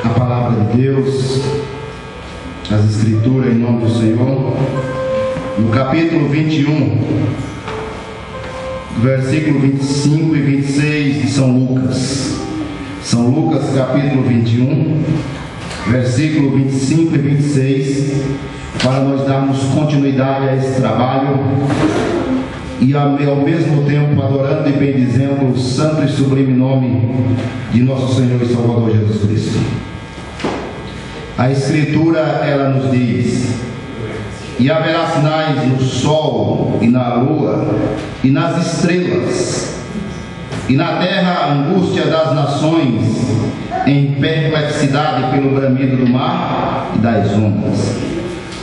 a palavra de Deus, as Escrituras, em nome do Senhor, no capítulo 21, versículo 25 e 26 de São Lucas. São Lucas, capítulo 21, versículo 25 e 26, para nós darmos continuidade a esse trabalho e ao mesmo tempo adorando e bendizendo o santo e sublime nome de nosso Senhor e Salvador Jesus Cristo. A Escritura, ela nos diz: e haverá sinais no sol e na lua e nas estrelas, e na terra a angústia das nações, em perplexidade pelo bramido do mar e das ondas,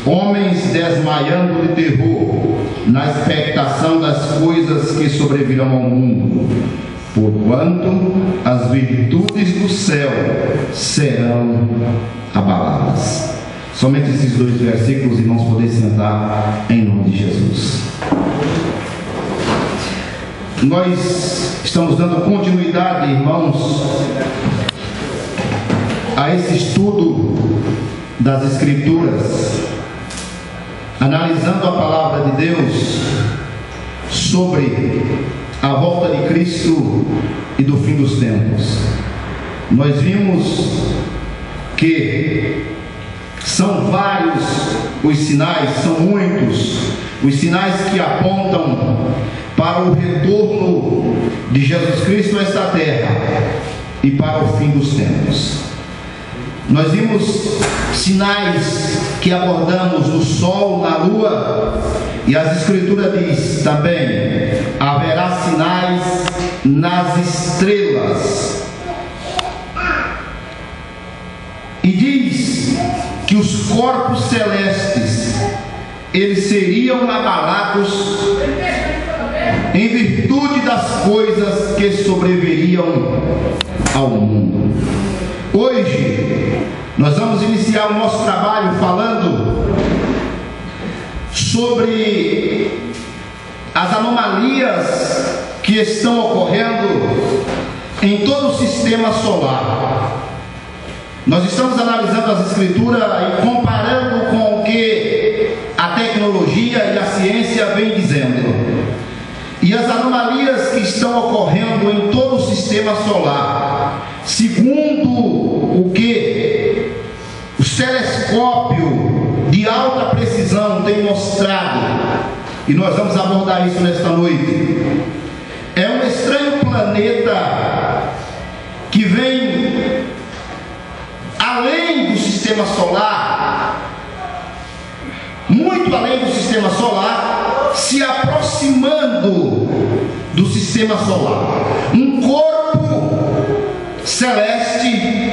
homens desmaiando de terror na expectação das coisas que sobrevirão ao mundo, porquanto as virtudes do céu serão abaladas. Somente esses dois versículos, irmãos, poder sentar em nome de Jesus. Nós estamos dando continuidade, irmãos, a esse estudo das Escrituras, analisando a palavra de Deus sobre a volta de Cristo e do fim dos tempos. Nós vimos que são vários os sinais, são muitos os sinais que apontam para o retorno de Jesus Cristo a esta terra e para o fim dos tempos. Nós vimos sinais que abordamos no sol, na lua, e as Escrituras diz também: haverá sinais nas estrelas. E diz que os corpos celestes, eles seriam abalados em virtude das coisas que sobreviriam ao mundo. Hoje nós vamos iniciar o nosso trabalho falando sobre as anomalias que estão ocorrendo em todo o sistema solar. Nós estamos analisando as Escrituras e comparando com o que a tecnologia e a ciência vem dizendo. E as anomalias que estão ocorrendo em todo o sistema solar, segundo o que o telescópio de alta precisão tem mostrado, e nós vamos abordar isso nesta noite, é um estranho planeta que vem além do sistema solar, muito além do sistema solar, se aproximando do sistema solar. Um corpo celeste,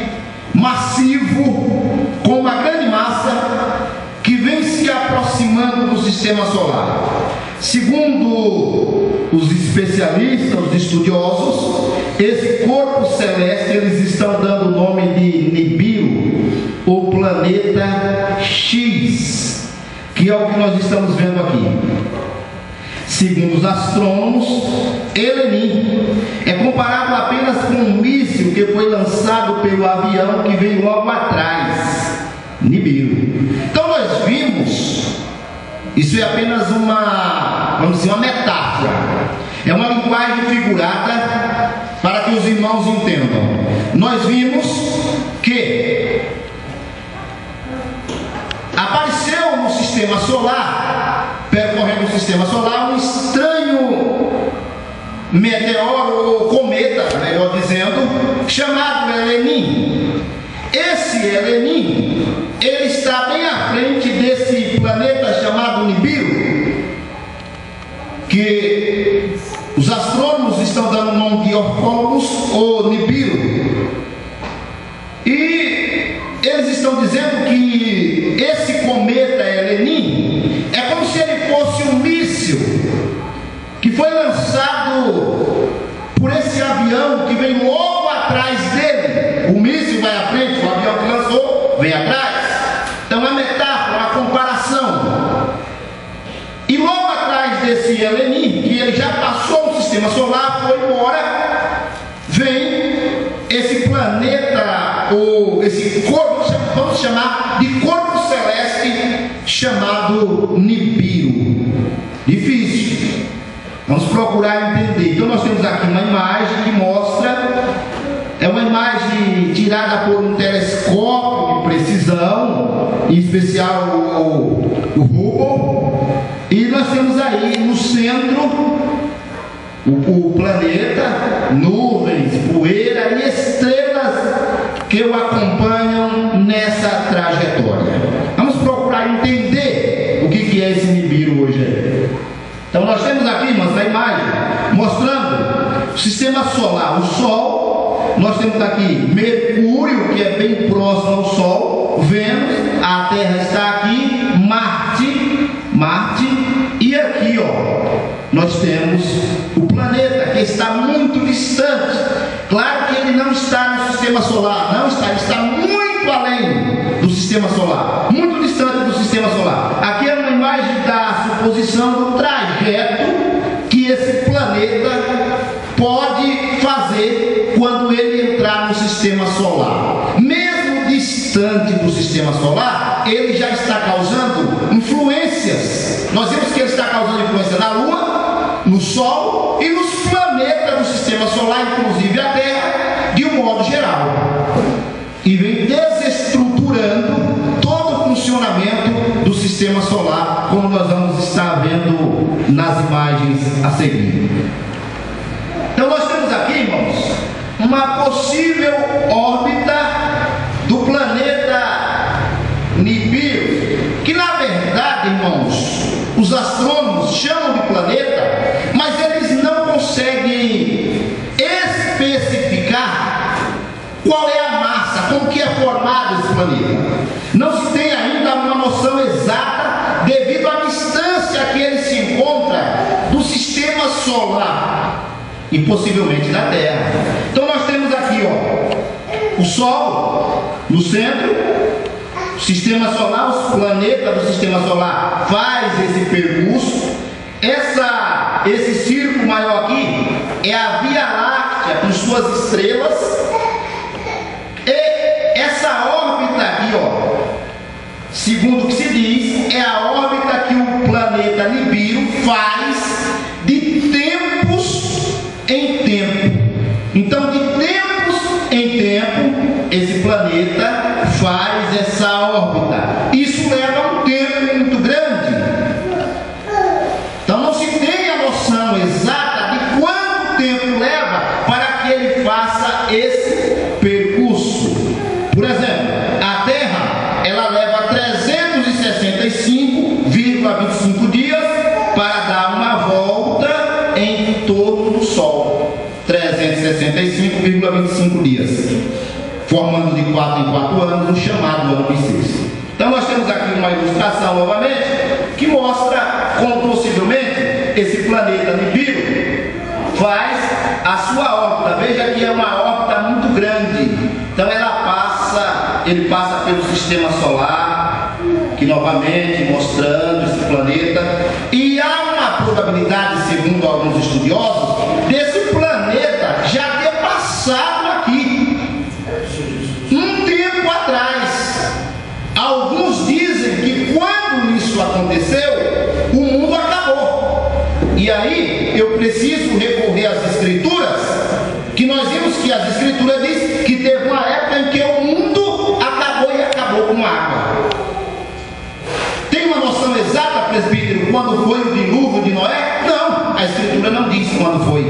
massivo, com uma grande massa, que vem se aproximando do sistema solar. Segundo os especialistas, os estudiosos, esse corpo celeste, eles estão dando o nome de Nibiru, o planeta X, que é o que nós estamos vendo aqui. Segundo os astrônomos, Elenin é comparável apenas com um míssil que foi lançado pelo avião que veio logo atrás, Nibiru. Então nós vimos, isso é apenas vamos dizer, uma metáfora, é uma linguagem figurada para que os irmãos entendam. Nós vimos que apareceu no sistema solar, percorrendo o sistema solar, um estranho meteoro ou cometa, melhor dizendo, chamado Elenin. Esse Elenin, ele está bem à frente desse planeta chamado Nibiru, que os astrônomos estão dando o nome de Orcomos ou Nibiru. E eles estão dizendo que esse cometa Elenin é como se ele fosse um míssil que foi lançado por esse avião que vem logo atrás dele. O míssil vai à frente, o avião que lançou vem atrás. Então é uma metáfora, uma comparação. E logo atrás desse Elenin, que ele já passou o sistema solar, foi embora, vem esse planeta, ou esse corpo, vamos chamar de corpo celeste, chamado Nibiru. Difícil. Vamos procurar entender. Então nós temos aqui uma imagem que mostra, é uma imagem tirada por um telescópio de precisão, em especial o Hubble, e nós temos aí no centro o planeta, nuvens, poeira e estrelas que o acompanham nessa trajetória. Vamos procurar entender o que é esse Nibiru hoje. Então nós temos aqui, irmãos, na imagem, mostrando o sistema solar, o Sol. Nós temos aqui Mercúrio, que é bem próximo ao Sol, Vênus, a Terra está aqui, Marte, e aqui, nós temos o planeta, que está muito distante. Claro que ele não está no sistema solar, não está, ele está muito além do sistema solar, muito distante do sistema solar. Aqui é uma imagem da suposição do trajeto que esse planeta pode fazer quando ele entrar no sistema solar. Mesmo distante do sistema solar, ele já está causando influências. Nós vimos que ele está causando influência na Lua, no Sol e nos planetas do sistema solar, inclusive a Terra, de um modo geral. E vem desestruturando todo o funcionamento do sistema solar, como nós vamos estar vendo nas imagens a seguir. Então nós temos aqui, irmãos, uma possível órbita do planeta Nibiru, que na verdade, irmãos, os astrônomos chamam de planeta, mas eles não conseguem especificar qual é a massa, como que é formado esse planeta. Não se tem ainda uma noção exata devido à distância que ele se encontra do sistema solar e possivelmente da Terra. Então nós temos aqui, o Sol no centro, o sistema solar, os planetas do sistema solar faz esse percurso. Esse círculo maior aqui é a Via Láctea com suas estrelas. E essa órbita aqui, segundo o que se diz, é a órbita que o planeta Nibiru faz de tempos em tempo. Então, de tempos em tempo, esse planeta faz essa órbita. Isso leva um tempo muito grande. Então, não se tem a noção exata de quanto tempo leva para que ele faça esse percurso. Por exemplo, a Terra, ela leva 365,25 dias para dar uma volta em torno do Sol. 365,25 dias, formando de 4 em 4 anos o chamado ano bissexto. Então nós temos aqui uma ilustração novamente que mostra como possivelmente esse planeta Nibiru faz a sua órbita. Veja que é uma órbita muito grande. Então ele passa pelo sistema solar, que novamente mostrando esse planeta, e há uma probabilidade, segundo alguns estudiosos, desse planeta já ter passado aqui um tempo atrás. Alguns dizem que quando isso aconteceu, o mundo acabou. E aí eu preciso recorrer às escrituras, que nós vimos que as escrituras dizem que teve uma época em que o mundo acabou e acabou com água. Tem uma noção exata, presbítero, quando foi o dilúvio de Noé? Não, a escritura não diz quando foi.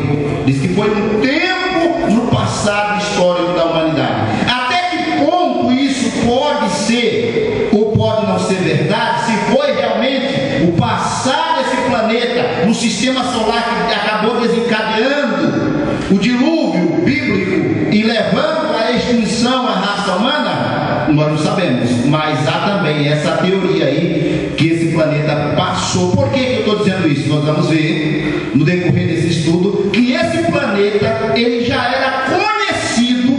Diz que foi um tempo no passado histórico da humanidade. Até que ponto isso pode ser ou pode não ser verdade? Se foi realmente o passar desse planeta no sistema solar que acabou desencadeando o dilúvio bíblico e levando à extinção a raça humana, nós não sabemos, mas há também essa teoria aí que esse planeta passou. Por que eu estou dizendo isso? Nós vamos ver no decorrer desse estudo que esse planeta ele já era conhecido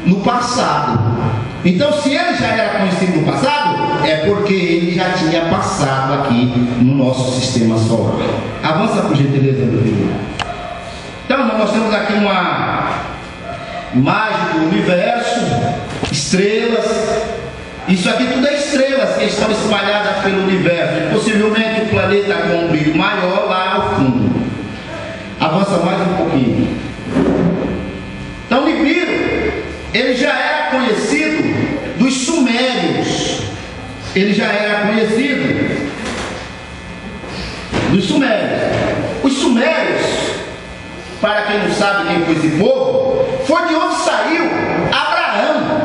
no passado. Então, se ele já era conhecido no passado, é porque ele já tinha passado aqui no nosso sistema solar. Avança por gentileza, meu filho. Então, nós temos aqui imagem do universo, estrelas. Isso aqui tudo é estrelas que estão espalhadas pelo universo. E possivelmente o planeta com um brilho maior lá ao fundo. Avança mais um pouquinho. Então Nibiru, ele já era conhecido dos sumérios. Ele já era conhecido dos sumérios. Os sumérios, para quem não sabe quem foi esse povo, foi de onde saiu Abraão.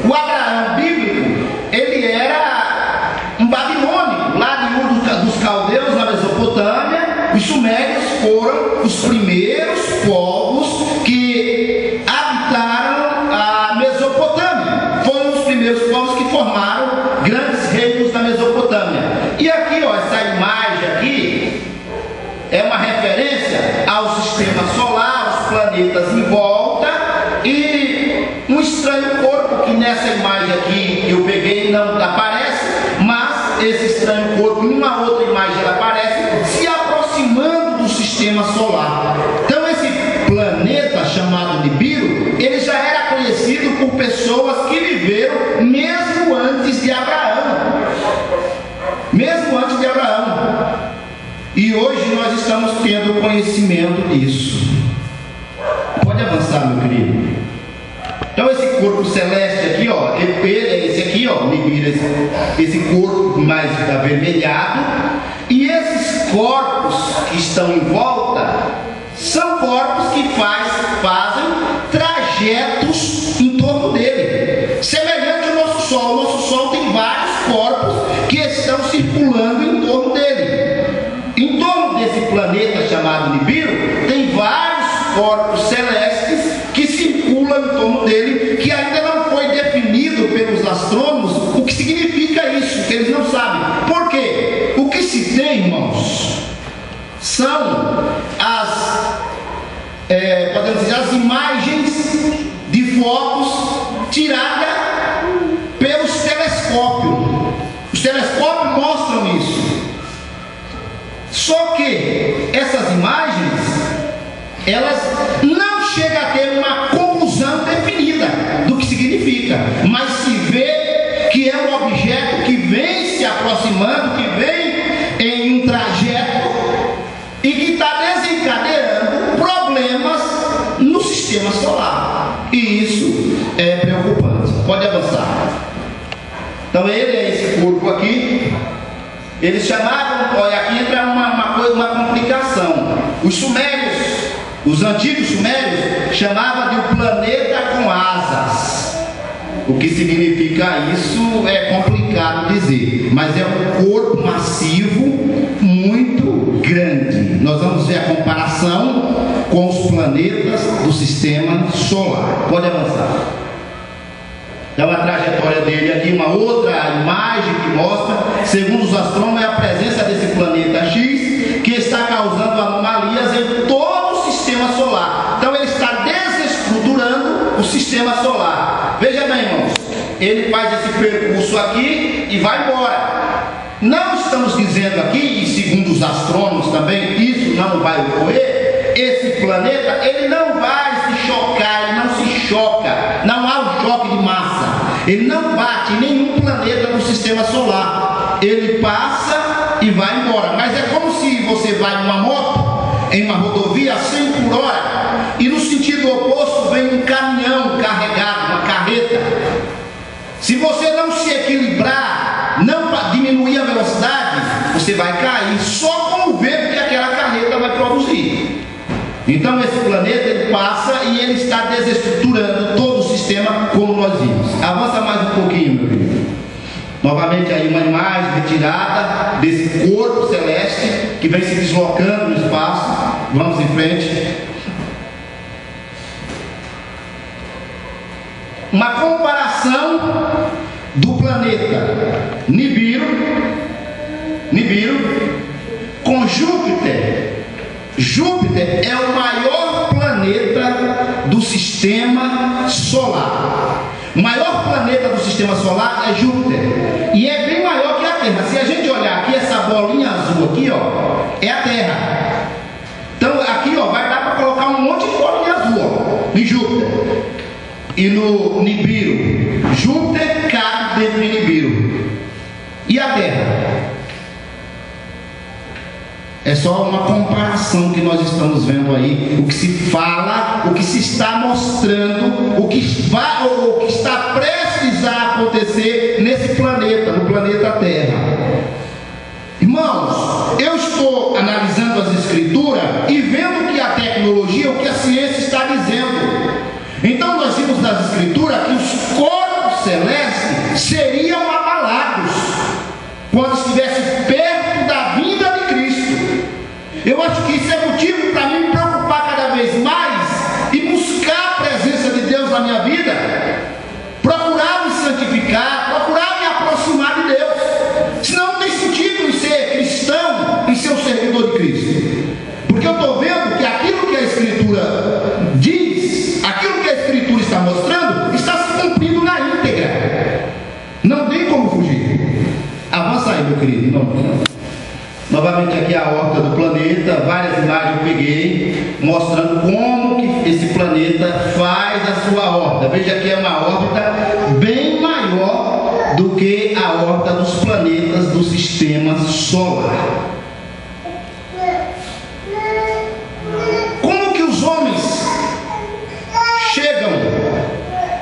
O Abraão bíblico, ele era um babilônico, lá de Ur dos caldeus, na Mesopotâmia. Os sumérios foram os primeiros povos que habitaram a Mesopotâmia. Foram os primeiros povos que formaram grandes reinos na Mesopotâmia. E aqui, ó, essa imagem aqui é uma referência ao sistema solar, aos planetas em volta, e um estranho corpo que nessa imagem aqui eu peguei não aparece, mas esse estranho corpo em uma outra imagem ela aparece se aproximando do sistema solar. Então esse planeta chamado Nibiru, ele já era conhecido por pessoas que viveram mesmo antes de Abraão. Mesmo antes de Abraão. E hoje nós estamos tendo conhecimento disso. Pode avançar, meu querido. Então esse corpo celeste aqui, ó, ele é esse aqui, ó, Nibiru, esse corpo mais avermelhado. E esses corpos que estão em volta são corpos que fazem trajetos em torno dele, semelhante ao nosso Sol. O nosso Sol tem vários corpos que estão circulando em torno dele. Em torno desse planeta chamado Nibiru, tem vários corpos celestes que circulam em torno dele, que ainda não foi definido pelos astrônomos o que significa isso, que eles não sabem. Por quê? O que se tem, irmãos, são podemos dizer, as imagens de fotos tiradas pelos telescópios. Os telescópios mostram isso. Só que essas imagens, elas não chegam a ter uma conclusão definida do que significa, mas se vê que é um objeto que vem se aproximando, que vem em um trajeto e que está desencadeando problemas no sistema solar. E isso é preocupante. Pode avançar. Então ele é esse corpo aqui. Eles chamavam, olha, aqui entra uma complicação. Os sumérios, os antigos sumérios, chamavam de um planeta com asas. O que significa isso é complicado dizer, mas é um corpo massivo muito grande. Nós vamos ver a comparação com os planetas do sistema solar. Pode avançar. Dá uma trajetória dele aqui, uma outra imagem que mostra, segundo os astrônomos, é a presença desse planeta X que está causando anomalias em todo o sistema solar. Então ele está desestruturando o sistema solar. Veja bem, irmãos, ele faz esse percurso aqui e vai embora. Não estamos dizendo aqui, e segundo os astrônomos também, isso não vai ocorrer. Esse planeta, ele não vai se chocar, ele não se choca, não há um choque de massa, ele não bate em nenhum planeta do sistema solar, ele passa e vai embora. Mas é como se você vai numa moto, em uma rodovia a 100 por hora, e no sentido oposto vem um caminhão carregado, uma carreta. Se você não se equilibrar, não diminuir a velocidade, você vai cair só com o vento que aquela carreta vai produzir. Então esse planeta ele passa e ele está desestruturando todo o sistema, como nós vimos. Avança mais um pouquinho, meu querido. Novamente aí uma imagem retirada desse corpo celeste que vem se deslocando no espaço. Vamos em frente. Uma comparação do planeta Nibiru com Júpiter. Júpiter é o maior planeta do sistema solar. O maior planeta do sistema solar é Júpiter. E é bem maior que a Terra. Se a gente olhar aqui, essa bolinha azul aqui, ó, é a Terra. Então aqui, ó, vai dar para colocar um monte de bolinha azul, ó, em Júpiter. e no Nibiru. Júpiter cabe dentro de Nibiru. E a Terra? É só uma comparação que nós estamos vendo aí, o que se fala, o que se está mostrando, o que está prestes a acontecer nesse planeta, no planeta Terra. Irmãos, eu estou analisando as Escrituras e vendo que a tecnologia, o que a ciência está dizendo. Então nós vimos nas Escrituras que os corpos celestes seriam abalados quando estivesse perto da vinda de Cristo. Eu acho que isso é motivo para mim me preocupar cada vez mais e buscar a presença de Deus na minha vida, procurar me santificar, procurar me aproximar de Deus. Senão não tem sentido em ser cristão, em ser um servidor de Cristo. Porque eu estou vendo que aquilo que a Escritura diz, aquilo que a Escritura está mostrando, está se cumprindo na íntegra. Não tem como fugir. Avança aí, meu querido. Não. Novamente aqui a órbita do planeta, várias imagens eu peguei, mostrando como que esse planeta faz a sua órbita. Veja que é uma órbita bem maior do que a órbita dos planetas do sistema solar. Como que os homens chegam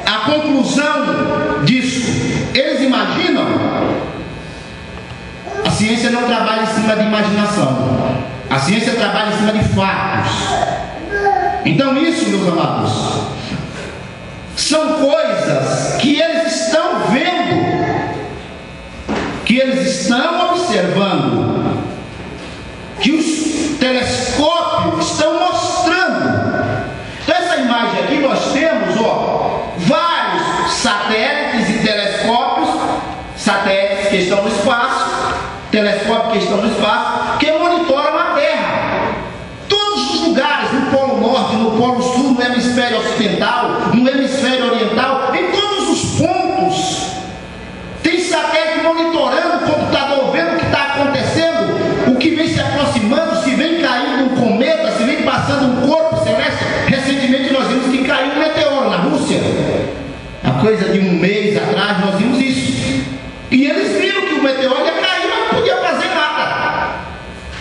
à conclusão disso? Eles imaginam. A ciência não trabalha em cima de imaginação. A ciência trabalha em cima de fatos. Então isso, meus amados, são coisas que eles estão vendo, que eles estão observando, que os telescópios estão mostrando. Essa imagem aqui nós temos, vários satélites e telescópios, satélites que estão no espaço, telescópios que estão no espaço, que monitoram a Terra. Todos os lugares, no Polo Norte, no Polo Sul, no Hemisfério Ocidental, no Hemisfério Oriental, em todos os pontos, tem satélite monitorando, o computador vendo o que está acontecendo, o que vem se aproximando, se vem caindo um cometa, se vem passando um corpo celeste. Recentemente nós vimos que caiu um meteoro na Rússia. Há coisa de um mês atrás nós vimos isso. E eles viram que o meteoro ia cair, mas não podia fazer nada.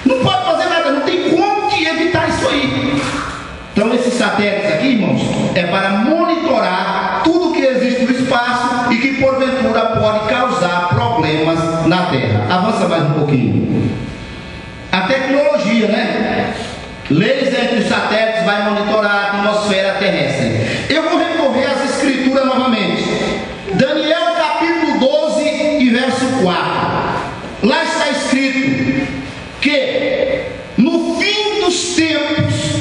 Não pode fazer nada, não tem como que evitar isso aí. Então esses satélites aqui, irmãos, é para monitorar tudo que existe no espaço e que porventura pode causar problemas na Terra. Avança mais um pouquinho. A tecnologia, né? Laser entre os satélites vai monitorar a atmosfera terrestre. Eu vou recorrer às Escrituras novamente. Daniel capítulo 12 e verso 4. Lá está escrito que no fim dos tempos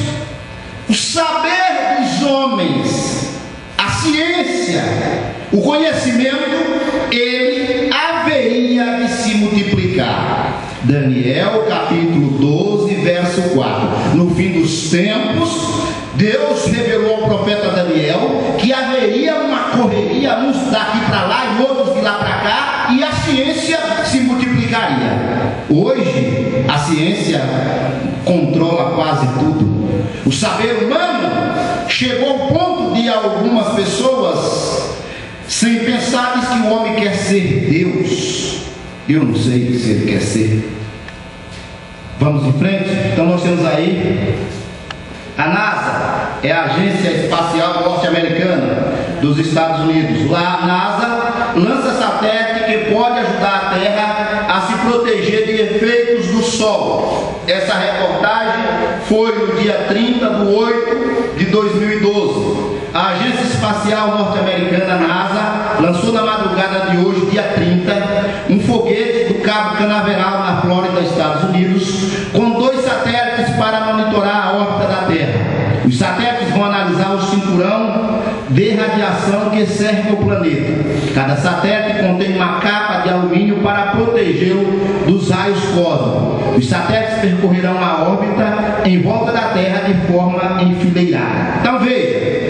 o saber dos homens, a ciência, o conhecimento, ele haveria de se multiplicar. Daniel capítulo 12 verso 4. No fim dos tempos, Deus revelou ao profeta Daniel que haveria uma correria, uns daqui para lá e outros de lá para cá, e a ciência se multiplicaria. Hoje a ciência controla quase tudo. O saber humano chegou ao ponto de algumas pessoas, sem pensar, diz que o homem quer ser Deus. Eu não sei se ele quer ser. Vamos em frente? Então nós temos aí a NASA, é a Agência Espacial Norte-Americana dos Estados Unidos. Lá a NASA lança satélite que pode ajudar a Terra a se proteger de efeitos do Sol. Essa reportagem foi no dia 30 de 8 de 2012. A Agência Espacial Norte-Americana, NASA, lançou na madrugada de hoje, dia 30, um foguete do Cabo Canaveral, na Flórida, Estados Unidos, com 2 satélites para monitorar a órbita da Terra. Os satélites vão analisar o cinturão de radiação que cerca o planeta. Cada satélite contém uma capa de alumínio para protegê-lo dos raios cósmicos. Os satélites percorrerão a órbita em volta da Terra de forma enfileirada. Então veja,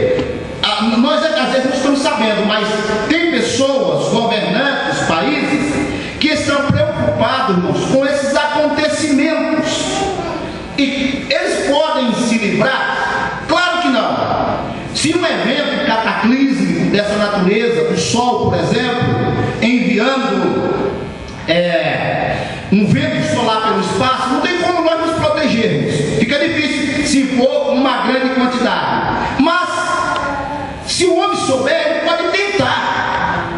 nós às vezes não estamos sabendo, mas tem pessoas, governantes, países, que estão preocupados, irmãos, com esses acontecimentos. E eles podem se livrar? Claro que não. Se um evento cataclísmico natureza, o Sol, por exemplo, enviando um vento solar pelo espaço, não tem como nós nos protegermos. Fica difícil se for uma grande quantidade. Mas, se o homem souber, ele pode tentar.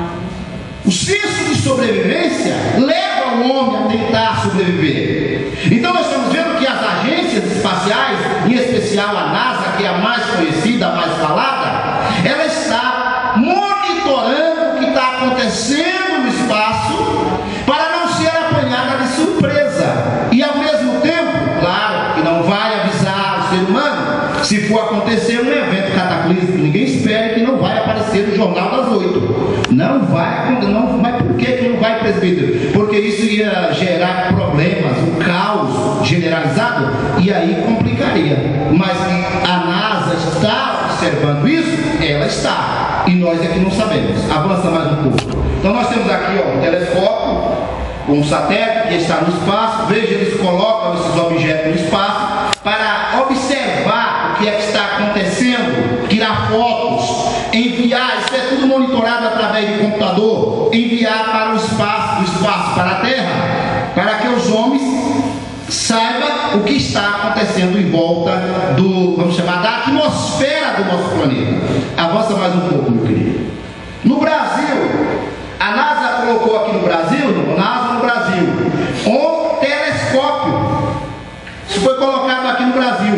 O senso de sobrevivência leva o homem a tentar sobreviver. Então nós estamos vendo que as agências espaciais, em especial a NASA, que é a mais conhecida, a mais falada, ela está monitorando o que está acontecendo no espaço para não ser apanhada de surpresa. E ao mesmo tempo, claro, que não vai avisar o ser humano se for acontecer um evento cataclísmico. Ninguém espere que não vai aparecer no Jornal das 8. Não vai, mas por que não vai, presbítero? Porque isso ia gerar problemas, um caos generalizado, e aí complicaria. Mas a NASA está observando isso, ela está, e nós é que não sabemos. Avança mais um pouco. Então nós temos aqui um telescópio, um satélite que está no espaço. Veja, eles colocam esses objetos no espaço para observar o que é que está acontecendo, tirar fotos, enviar, isso é tudo monitorado através de computador, enviar para o espaço, do espaço para a Terra, para que os homens saibam o que está acontecendo em volta do, vamos chamar, da atmosfera do nosso planeta. Avança mais um pouco, meu querido. No Brasil, a NASA colocou aqui no Brasil, um telescópio. Isso foi colocado aqui no Brasil.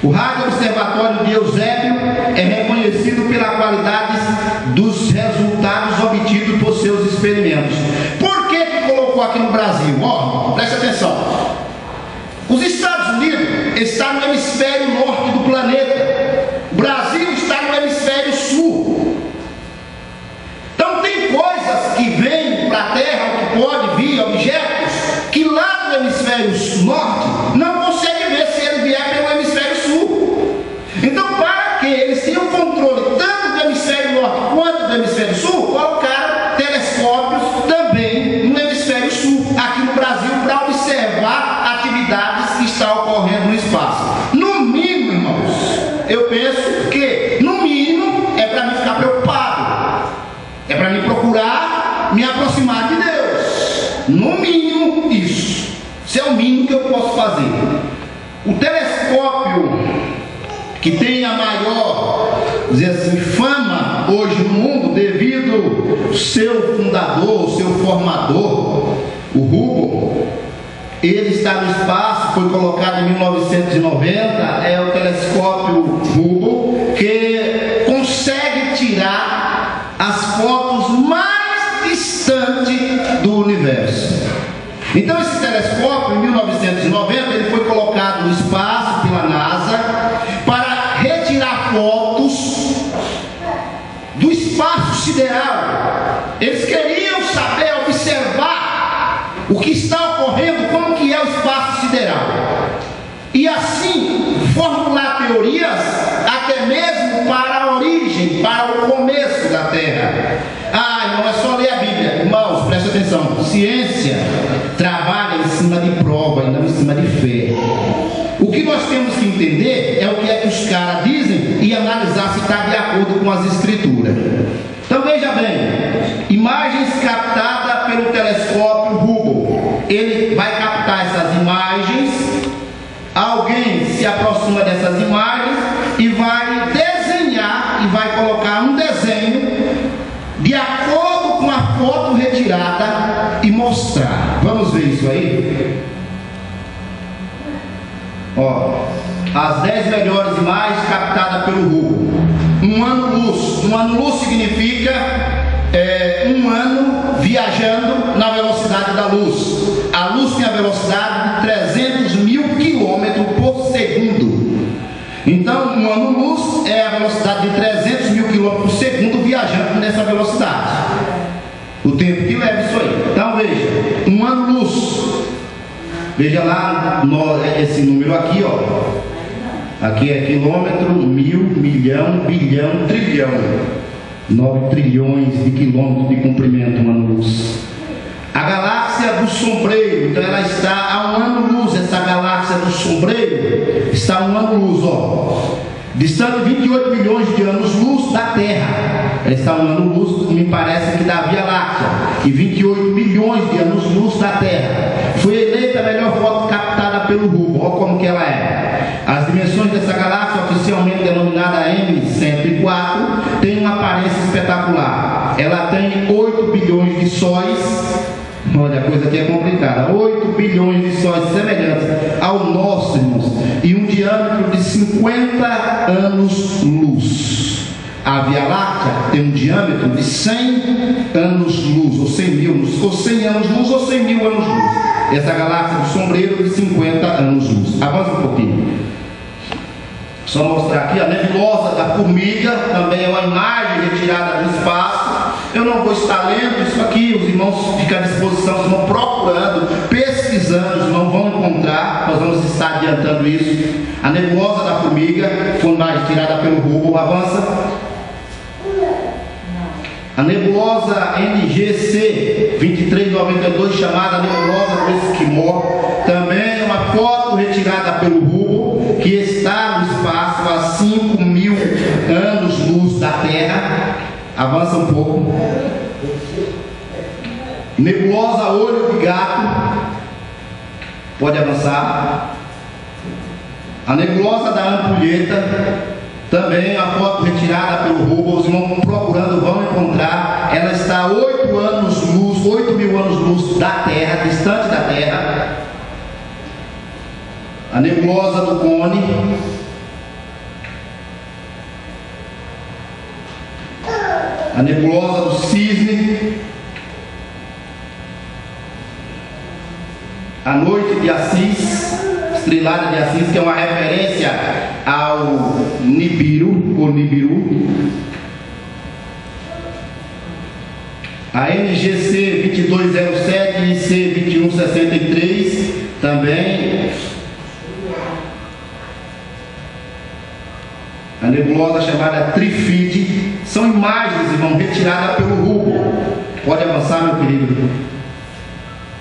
O Rádio Observatório de Eusébio é reconhecido pela qualidade dos resultados obtidos por seus experimentos. Por que colocou aqui no Brasil? Preste atenção. Os Estados Unidos estão no hemisfério norte do planeta. O Brasil está no hemisfério sul. Então tem coisas que vêm para a Terra, que pode vir, objetos, que lá no hemisfério norte não consegue ver se ele vier pelo hemisfério sul. Então, para que eles tenham controle tanto do hemisfério norte quanto do hemisfério sul, colocaram telescópios também no hemisfério sul, aqui no Brasil, para observar atividades que estão ocorrendo no espaço. No mínimo, irmãos, eu penso que, no mínimo, é para mim ficar preocupado, é para mim procurar me aproximar de Deus. No mínimo, isso. Isso é o mínimo que eu posso fazer. O telescópio que tem a maior, dizer assim, fama hoje no mundo, devido ao seu fundador, seu formador, o Hubble, ele está no espaço, foi colocado em 1990, é o telescópio Hubble, que consegue tirar as fotos mais distantes do universo. Então esse telescópio, em 1990, ele foi colocado no espaço pela NASA para retirar fotos do espaço sideral. Eles queriam saber, observar o que está ocorrendo, como que é o espaço sideral. E assim, formular teorias até mesmo para a origem, para o começo da Terra. Não é só ler a Bíblia. Irmãos, presta atenção. Ciência trabalha em cima de prova e não em cima de fé. O que nós temos que entender é o que é que os caras dizem e analisar se está de acordo com as escrituras. Então veja bem, imagens captadas pelo telescópio Hubble. Ele vai captar essas imagens, alguém se aproxima dessas imagens e vai desenhar e vai colocar um desenho de acordo com a foto retirada e mostrar. Vamos ver isso aí? As 10 melhores imagens captadas pelo Hubble. Um ano-luz. Um ano-luz significa um ano viajando na velocidade da luz. A luz tem a velocidade de 300 mil quilômetros por segundo. Então, um ano-luz é a velocidade de 300 mil quilômetros por segundo viajando nessa velocidade. O tempo que leva isso aí. Então, veja, um ano-luz. Veja lá esse número aqui, Aqui é quilômetro, mil, milhão, bilhão, trilhão. 9 trilhões de quilômetros de comprimento, um ano-luz. A galáxia do sombreiro, então ela está a um ano-luz. Essa galáxia do sombreiro está a um ano-luz, distante 28 milhões de anos-luz da Terra. Ela está a um ano-luz, me parece que da Via Láctea, e 28 bilhões de anos-luz da Terra. Foi eleita a melhor foto captada pelo Hubble. Olha como que ela é. As dimensões dessa galáxia, oficialmente denominada M104, tem uma aparência espetacular. Ela tem 8 bilhões de sóis. Olha, a coisa aqui é complicada. 8 bilhões de sóis semelhantes ao nosso, irmãos, e um diâmetro de 50 anos-luz. A Via Láctea tem um diâmetro de 100 anos-luz, ou 100 mil, ou 100 anos-luz, ou 100 mil anos-luz. Essa galáxia do sombreiro de 50 anos-luz. Avança um pouquinho. Só mostrar aqui a nebulosa da formiga, também é uma imagem retirada do espaço. Eu não vou estar lendo isso aqui, os irmãos ficam à disposição, os irmãos procurando, pesquisando, os irmãos vão encontrar, nós vamos estar adiantando isso. A nebulosa da formiga foi uma imagem tirada pelo Hubble. Avança. A nebulosa NGC 2392, chamada nebulosa do Esquimó, também é uma foto retirada pelo Hubble, que está no espaço a 5.000 anos-luz da Terra. Avança um pouco. Nebulosa Olho de Gato, pode avançar. A nebulosa da Ampulheta, também a foto retirada pelo Hubble, os irmãos procurando vão encontrar. Ela está a 8 anos-luz, 8.000 anos-luz da Terra, distante da Terra. A nebulosa do Cone, a nebulosa do Cisne, a noite de Assis, estrelada de Assis, que é uma referência ao Nibiru, ou Nibiru. A NGC 2207 e C 2163 também. A nebulosa chamada Trifide. São imagens, irmão, retiradas pelo Hubble. Pode avançar, meu querido.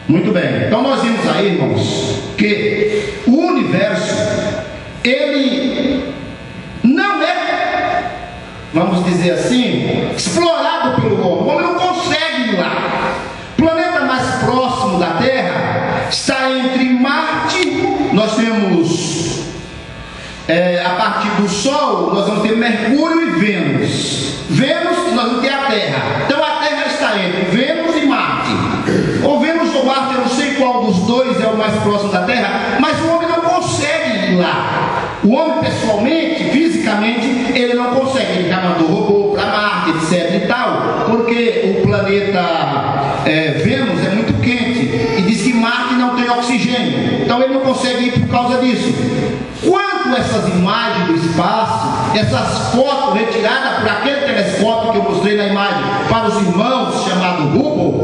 Muito bem. Então nós vimos aí, irmãos, que o universo, ele não é, vamos dizer assim, explorado pelo homem. O homem não consegue ir lá. O planeta mais próximo da Terra está entre Marte. Nós temos a partir do Sol, nós vamos ter Mercúrio e Vênus. Vênus, nós vamos ter a Terra. Então a Terra está entre Vênus e Marte. Ou Vênus ou Marte, eu não sei qual dos dois é o mais próximo da Terra, mas o homem não consegue ir lá. O homem, pessoalmente, fisicamente, ele não consegue. Ele já mandou robô para Marte, etc e tal, porque o planeta Vênus é muito quente e diz que Marte não tem oxigênio. Então ele não consegue ir por causa disso. Quanto essas imagens do espaço, essas fotos retiradas por aquele telescópio que eu mostrei na imagem para os irmãos, chamado Hubble,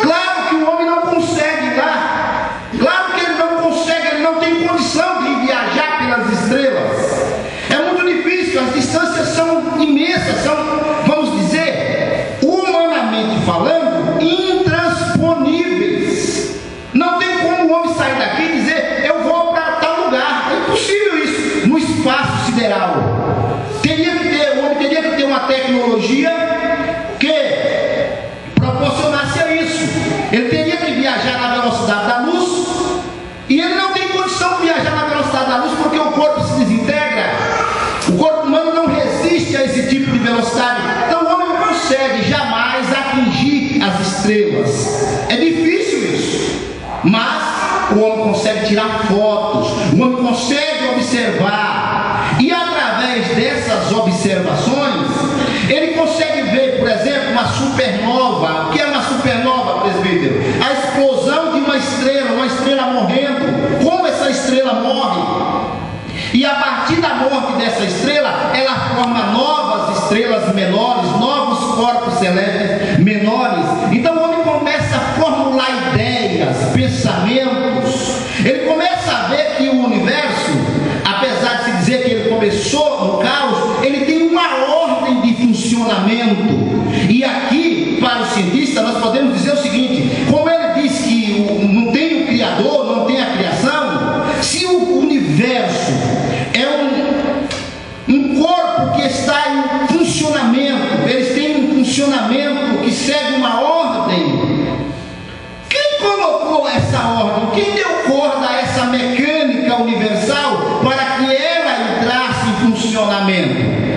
claro que o homem não consegue ir lá. Claro que ele não consegue, ele não tem condição de viajar pelas estrelas. É muito difícil, as distâncias são imensas, são, vamos dizer, humanamente falando, intransponíveis. Não tem como o homem sair daqui e dizer, eu vou para tal lugar. É impossível isso no espaço sideral. O homem teria que ter uma tecnologia que proporcionasse a isso. Ele teria que viajar na velocidade da luz, e ele não tem condição de viajar na velocidade da luz porque o corpo se desintegra. O corpo humano não resiste a esse tipo de velocidade. Então o homem não consegue jamais atingir as estrelas. É difícil isso, mas o homem consegue tirar fotos, o homem consegue observar, e através dessas observações ele consegue ver, por exemplo, uma supernova. O que é uma supernova, presbítero? A explosão de uma estrela morrendo. Como essa estrela morre? E a partir da morte dessa estrela, ela forma novas estrelas menores, novos corpos celestes menores. Então o homem começa a formular ideias, pensamentos. Ele começa a ver que o universo, apesar de se dizer que ele começou no caos, ele tem uma ordem de funcionamento. E aqui, para o cientista, nós podemos dizer o seguinte: como ele diz que não tem o Criador, não tem a criação, se o universo é um corpo que está em funcionamento, eles têm funcionamento que segue uma ordem. Quem colocou essa ordem? Quem deu corda a essa mecânica universal para que ela entrasse em funcionamento?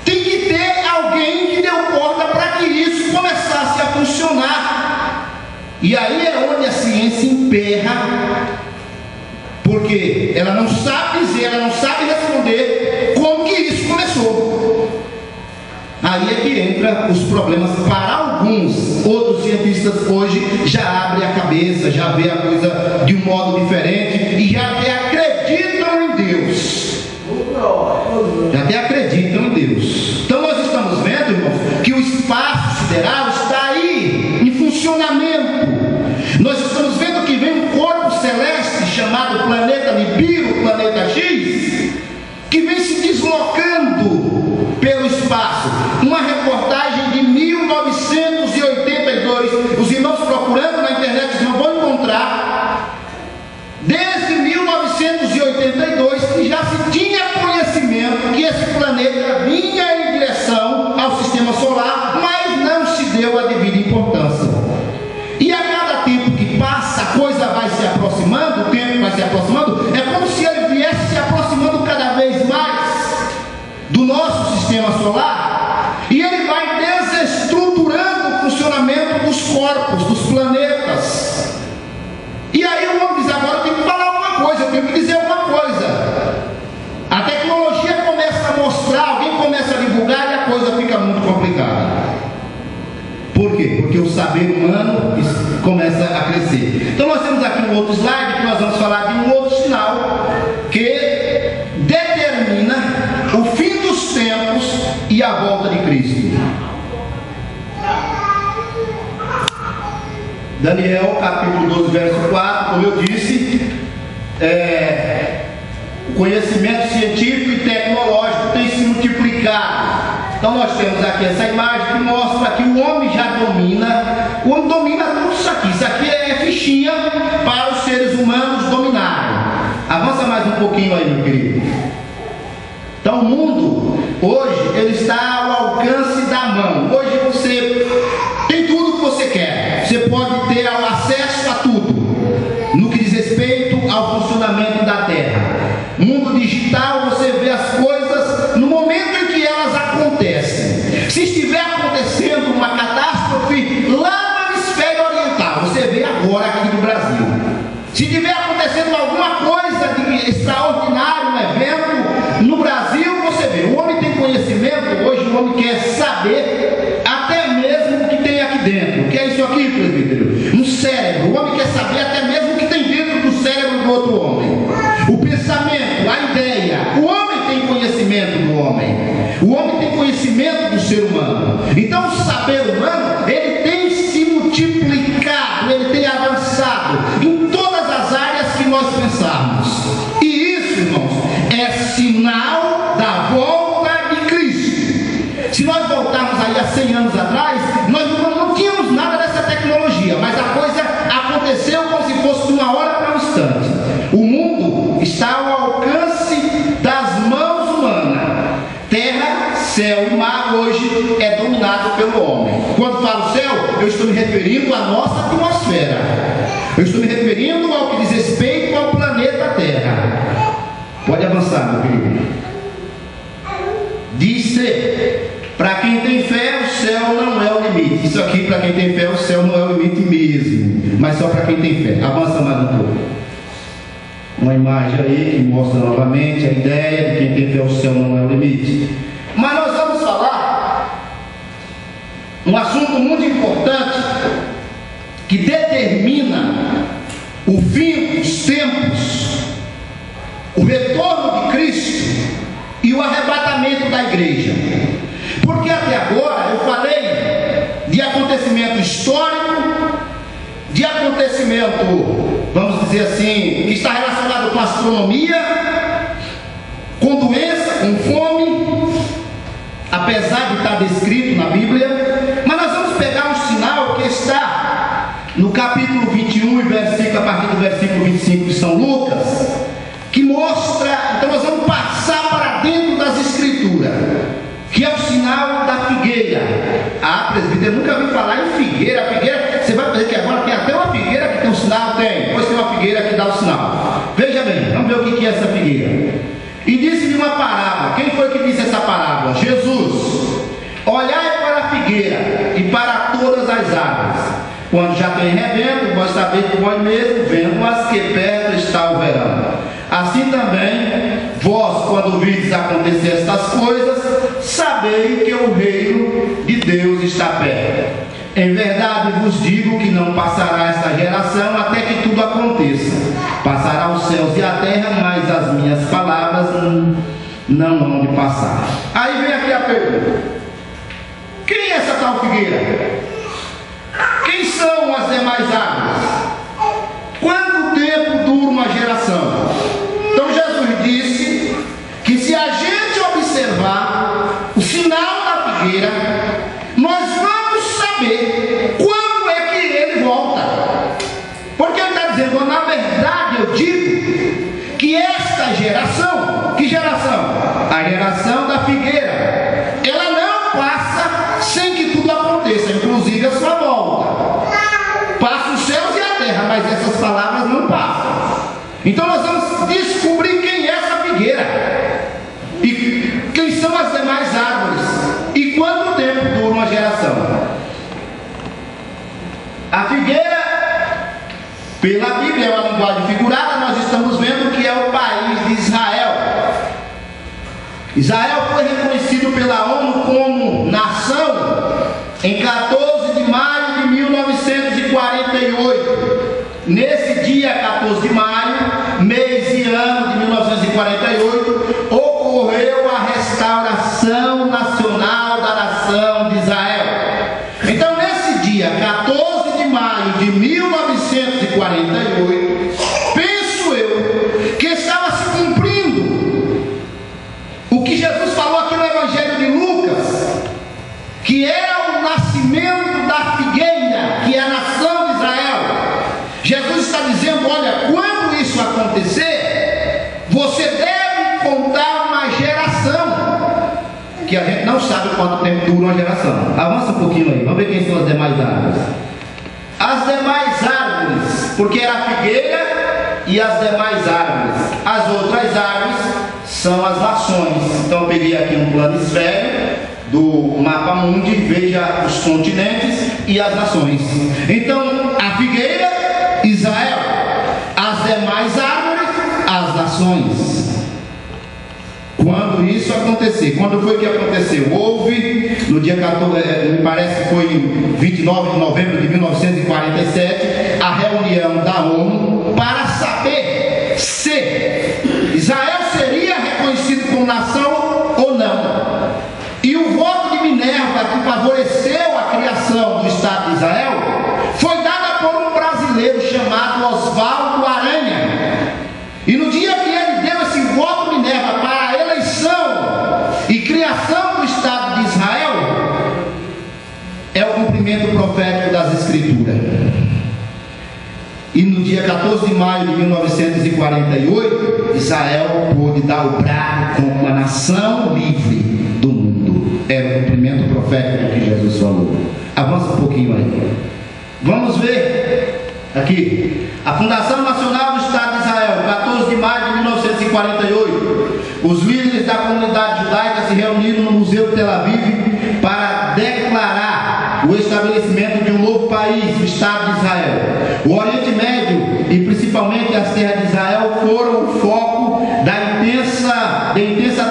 Tem que ter alguém que deu corda para que isso começasse a funcionar. E aí é onde a ciência emperra, porque ela não sabe dizer, ela não sabe responder como que isso começou. Aí é que entra os problemas para alguns. Outros cientistas hoje já abrem a cabeça, já vê a coisa de um modo diferente e já até acreditam em Deus. Já até acreditam em Deus. Então nós estamos vendo, irmãos, que o espaço sideral está aí em funcionamento. Nós estamos vendo que vem um corpo celeste chamado planeta Nibiru, planeta X, que vem se deslocando pelo espaço. Uma reportagem de 1982. Os irmãos procurando na internet não vão encontrar. Desde 1982 que já se tinha conhecimento que esse planeta vinha em direção ao sistema solar, mas não se deu a devida importância. E a cada tempo que passa, a coisa vai se aproximando, o tempo vai se aproximando, é como se ele viesse se aproximando cada vez mais do nosso sistema solar, e ele vai desestruturando o funcionamento dos corpos, dos planetas. E aí o homem diz: agora eu tenho que falar alguma coisa, eu tenho que dizer alguma coisa. A tecnologia começa a mostrar, alguém começa a divulgar e a coisa fica muito complicada. Por quê? Porque o saber humano começa a crescer. Então nós temos aqui um outro slide que nós vamos falar de um outro sinal que determina o fim dos tempos e a volta de Cristo. Daniel capítulo 12, verso 4, como eu disse, o conhecimento científico e tecnológico tem se multiplicado. Então nós temos aqui essa imagem que mostra que o homem já domina, o homem domina tudo isso aqui. Isso aqui é fichinha para os seres humanos dominarem. Avança mais um pouquinho aí, meu querido. Então o mundo hoje ele está ao alcance da mão. Hoje você tem tudo que você quer. Você pode ter acesso a tudo no que diz respeito ao funcionamento da Terra. Mundo digital, você vê as coisas no momento em que elas acontecem. Se estiver acontecendo uma catástrofe lá no hemisfério oriental, você vê agora aqui no Brasil. Se estiver acontecendo alguma coisa de extraordinário, um evento no Brasil, você vê. O homem tem conhecimento, hoje o homem quer saber até mesmo o que tem aqui dentro. O que é isso aqui, presbítero? Um cérebro. O homem quer saber até mesmo o que tem dentro do cérebro do outro homem. O pensamento, a ideia. O homem tem conhecimento do homem. O homem tem conhecimento do ser humano. Então o saber humano, ele tem se multiplicado, ele tem avançado em todas as áreas que nós pensarmos. E isso, irmãos, é sinal da volta de Cristo. Se nós voltarmos aí há 100 anos atrás, nós não tínhamos nada dessa tecnologia, mas a coisa aconteceu como se fosse de uma hora para um instante. O mundo está ao alcance das mãos humanas. Terra, céu e mar hoje é dominado pelo homem. Quando falo céu, eu estou me referindo à nossa atmosfera. Eu estou me referindo ao que diz respeito ao planeta Terra. Pode avançar, meu querido. Disse: para quem tem fé, o céu não é o limite. Isso aqui, para quem tem fé, o céu não é o limite mesmo, mas só para quem tem fé. Avança mais um pouco. Uma imagem aí que mostra novamente a ideia de quem tem fé, o céu não é o limite. Mas nós vamos falar um assunto muito importante que determina o fim dos tempos, o retorno de Cristo e o arrebatamento da igreja. Porque até agora eu falei de acontecimento histórico, de acontecimento, vamos dizer assim, que está relacionado com astronomia, com doença, com fome, apesar de estar descrito na Bíblia. Mas nós vamos pegar um sinal que está no capítulo 21 e a partir do versículo 25 de São Lucas, que mostra, então nós vamos passar para dentro das Escrituras, que é o sinal da figueira. que disse essa parábola: Jesus, olhai para a figueira e para todas as árvores. Quando já tem rebento, vós sabeis por vós mesmos, vendo-as, que perto está o verão. Assim também, vós, quando vides acontecer estas coisas, sabeis que o reino de Deus está perto. Em verdade vos digo que não passará esta geração até que tudo aconteça. Passará os céus e a terra, mas as minhas palavras não hão de passar. Aí vem aqui a pergunta: quem é essa tal figueira? Quem são as demais árvores? Quanto tempo dura uma geração? Então Jesus disse que se a gente observar o sinal da figueira, nós vamos saber quando é que ele volta. Porque ele está dizendo, na verdade eu digo que esta geração, que geração? A geração da figueira, ela não passa sem que tudo aconteça, inclusive a sua volta. Passa os céus e a terra, mas essas palavras não passam. Então nós vamos descobrir quem é essa figueira e quem são as demais árvores e quanto tempo dura uma geração. A figueira, pela Bíblia, é uma linguagem figurada. Nós estamos vendo que é o país de Israel. Israel foi reconhecido pela ONU como nação em 14 de maio de 1948. Nesse dia 14 de maio, mês e ano de 1948, ocorreu a restauração nacional da nação de Israel. Então, nesse dia 14 de maio de 1948, penso eu que estava se cumprindo o que Jesus falou aqui no Evangelho de Lucas, que era o nascimento da figueira, que é a nação de Israel. Jesus está dizendo, olha, quando isso acontecer, você deve contar uma geração, que a gente não sabe quanto tempo dura uma geração. Avança um pouquinho aí, vamos ver quem são as demais árvores. As demais árvores, porque era a figueira e as demais árvores. As outras árvores são as nações. Então eu peguei aqui um plano esférico do mapa mundi, veja os continentes e as nações. Então a figueira, Israel, as demais árvores, as nações. Quando isso acontecer, quando foi que aconteceu? Houve no dia 14, me parece que foi em 29 de novembro de 1947, a reunião da ONU para saber se Israel seria reconhecido como nação ou não. E o voto de Minerva, que favoreceu a criação do Estado de Israel, foi dada por um brasileiro chamado Oswaldo Aranha. E no dia que ele deu esse voto de Minerva para a eleição e criação do Estado de Israel, é o cumprimento profético das Escrituras. E no dia 14 de maio de 1948, Israel pôde dar o brado como uma nação livre do mundo. Era o cumprimento profético do que Jesus falou. Avança um pouquinho aí. Vamos ver aqui. A Fundação Nacional do Estado de Israel, 14 de maio de 1948. Os líderes da comunidade judaica se reuniram no Museu de Tel Aviv para declarar o estabelecimento de um novo país, o Estado de Israel. O Oriente Médio e principalmente as terras de Israel foram o foco da intensa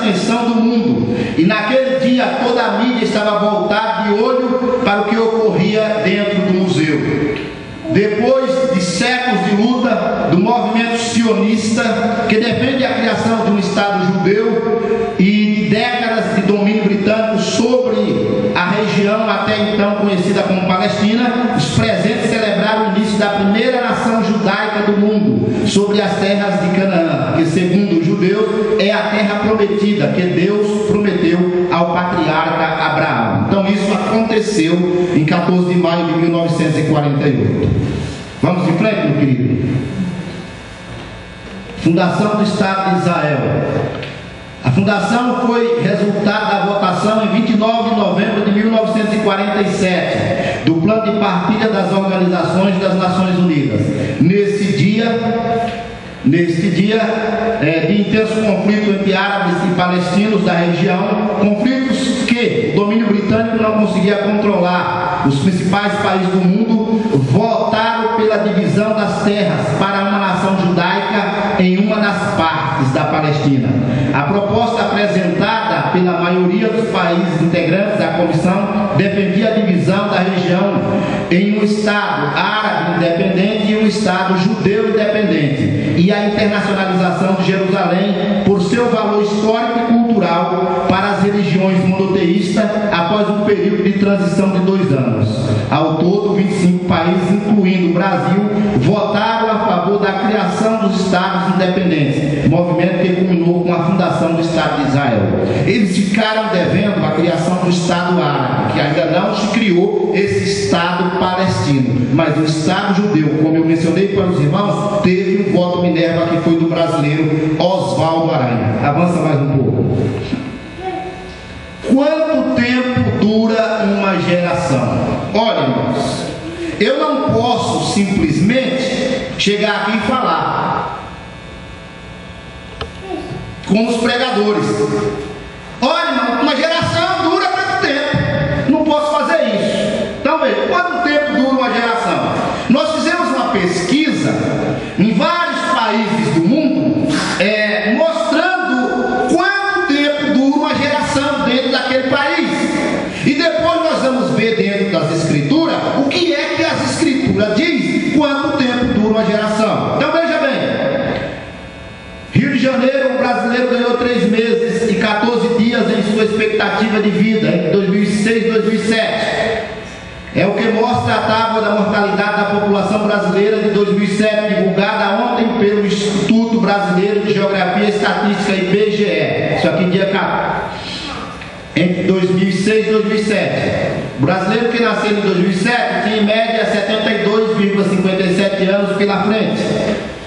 atenção do mundo. E naquele dia toda a mídia estava voltada de olho para o que ocorria dentro do museu. Depois de séculos de luta do movimento sionista, que defende a criação de um Estado judeu, e de décadas de domínio britânico sobre a região até então conhecida como Palestina, os presentes celebraram o início da primeira nação judaica do mundo sobre as terras de Canaã, que segundo os judeus é a terra prometida que Deus prometeu ao patriarca Abraão. Então isso aconteceu em 14 de maio de 1948. Vamos em frente, meu querido. Fundação do Estado de Israel. A fundação foi resultado da votação em 29 de novembro de 1947 do Plano de Partilha das Organizações das Nações Unidas. Nesse dia, neste dia de intenso conflito entre árabes e palestinos da região, conflitos que o domínio britânico não conseguia controlar. Os principais países do mundo votaram pela divisão das terras para uma nação judaica em uma das partes da Palestina. A proposta apresentada pela maioria dos países integrantes da comissão defendia a divisão da região em um Estado árabe independente e um Estado judeu independente, e a internacionalização de Jerusalém por seu valor histórico e cultural para as religiões monoteístas após um período de transição de 2 anos. Ao todo, 25 países, incluindo o Brasil, votaram a favor da criação dos Estados independentes, movimento que culminou com a fundação do Estado de Israel. Eles ficaram devendo a criação do Estado árabe, que ainda não se criou esse Estado palestino, mas o Estado judeu, como eu mencionei para os irmãos, teve um voto Minerva que foi do brasileiro Oswaldo Aranha. Avança mais um pouco. Quanto tempo dura uma geração? Olha, irmãos, eu não posso simplesmente chegar aqui e falar com os pregadores: olha, irmão, uma geração dura tanto tempo. Não posso fazer isso. Então veja, quanto tempo dura uma geração? Nós fizemos uma pesquisa em vários países do mundo, mostrando quanto tempo dura uma geração dentro daquele país. E depois nós vamos ver dentro das escrituras o que é que as escrituras diz quanto tempo dura uma geração. Então veja bem, Rio de Janeiro, o brasileiro ganhou 3 meses e 14 dias em sua expectativa de vida entre 2006 e 2007. É o que mostra a tábua da mortalidade da população brasileira de 2007, divulgada ontem pelo Instituto Brasileiro de Geografia e Estatística, IBGE. Isso aqui dia 4. Entre 2006 e 2007. O brasileiro que nasceu em 2007 tinha em média 72,57 anos pela frente.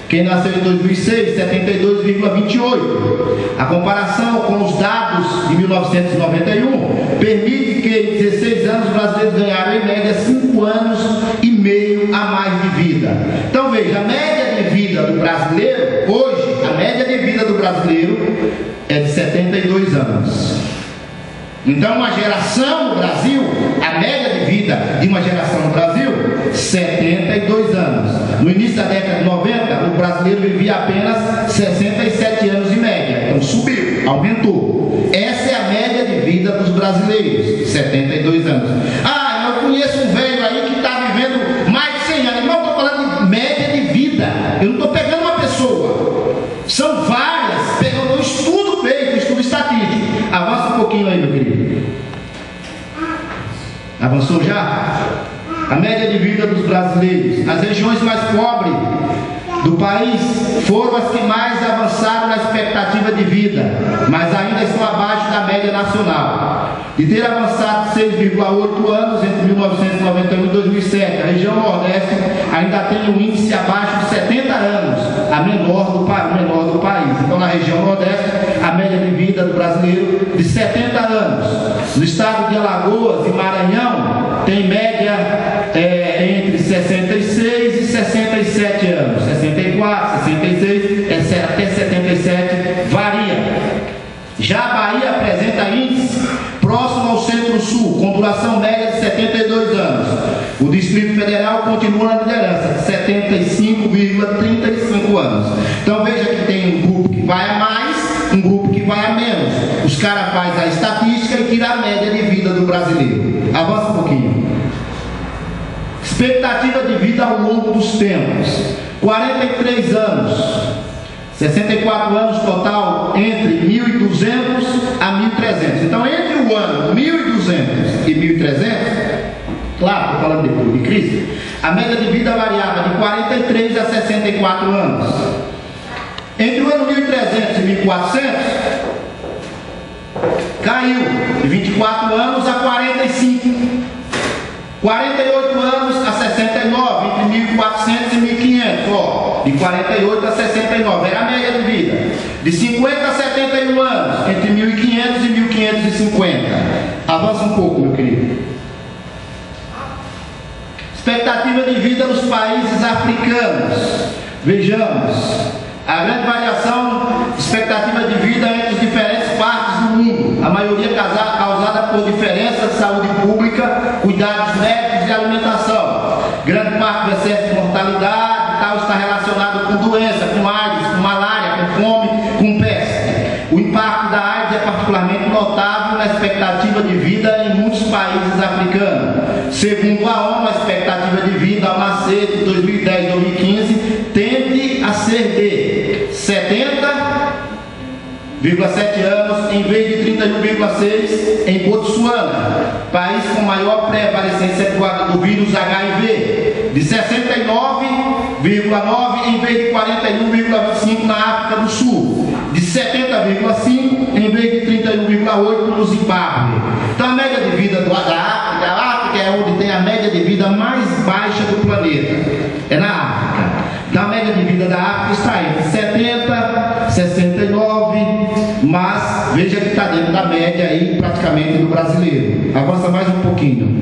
Quem nasceu em 2006, 72,28. A comparação com os dados de 1991 permite que em 16 anos os brasileiros ganharam em média 5 anos e meio a mais de vida. Então veja, a média de vida do brasileiro, hoje, a média de vida do brasileiro é de 72 anos. Então uma geração no Brasil, a média de vida de uma geração no Brasil, 72 anos. No início da década de 90, o brasileiro vivia apenas 67 anos em média. Então subiu, aumentou. Essa é a média de vida dos brasileiros, 72 anos. Ah, eu conheço um velho aí que está vivendo mais de 100 anos. Não, eu estou falando de média de vida. Eu não estou pegando uma pessoa. São várias, pegando um estudo feito, um estudo estatístico. Avança um pouquinho aí, meu querido. Avançou já? A média de vida dos brasileiros. As regiões mais pobres do país foram as que mais avançaram na expectativa de vida, mas ainda estão abaixo da média nacional. De ter avançado 6,8 anos entre 1991 e 2007, a região Nordeste ainda tem um índice abaixo de 70 anos, a menor do país. Então, na região Nordeste, a média de vida do brasileiro de 70 anos. No estado de Alagoas e Maranhão, tem média entre 66 e 67 anos. 64, 66, até 77, varia. Já a Bahia apresenta índice próximo ao Centro-Sul, com duração média de 72 anos. O Distrito Federal continua na liderança, 75,35 anos. Então veja que tem um grupo que vai a mais, um grupo que vai a menos. Os caras fazem a estatística e tiram a média de vida do brasileiro. Avança um pouquinho. Expectativa de vida ao longo dos tempos: 43 anos. 64 anos total entre 1.200 a 1.300. Então, entre o ano 1.200 e 1.300, claro, estou falando depois de Cristo, a média de vida variava de 43 a 64 anos. Entre o ano 1.300 e 1.400, caiu de 24 anos a 45. 48 anos a 69, entre 1.400 e 1.500, ó, de 48 a 69, era a média de vida. De 50 a 71 anos, entre 1.500 e 1.550. Avança um pouco, meu querido. Expectativa de vida nos países africanos. Vejamos, A grande variação, expectativa de vida entre as diferentes partes do mundo, a maioria causada por diferenças de saúde pública, cuidados médicos e alimentação. Grande parte do excesso de mortalidade tal está relacionado com doença, com AIDS, com malária, com fome, com peste. O impacto da AIDS é particularmente notável na expectativa de vida em muitos países africanos. Segundo a ONU, a expectativa de vida ao nascer de 2010 e 2015 tende a ser de 70,7 anos em vez de 31,6 em Botsuana, país com maior prevalecência do vírus HIV, de 69,9 em vez de 41,25 na África do Sul, de 70,5 em vez de 31,8 no Zimbábue. Então a média de vida da África é onde tem a média de vida mais baixa do planeta, é na África. Então a média de vida da África está entre 70, 69, mas veja que está dentro da média aí praticamente do brasileiro. Avança mais um pouquinho.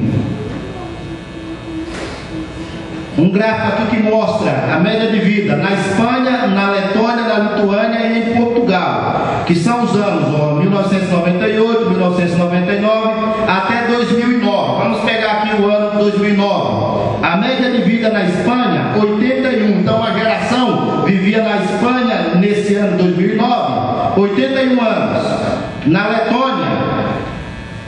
Um gráfico aqui que mostra a média de vida na Espanha, na Letônia, na Lituânia e em Portugal, que são os anos 1998, 1999 até 2009. Vamos pegar aqui o ano de 2009. A média de vida na Espanha, 81. Então a geração vivia na Espanha nesse ano 2009, 81 anos. Na Letônia,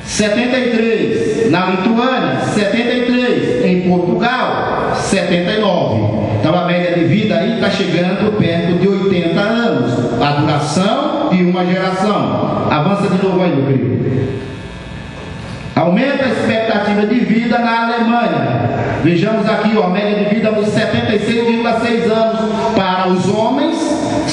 73. Na Lituânia, 73. Em Portugal, 79. Então a média de vida aí está chegando perto de 80 anos. A duração de uma geração. Avança de novo aí, meu querido. Aumenta a expectativa de vida na Alemanha. Vejamos aqui, ó, a média de vida de 76,6 anos para os homens.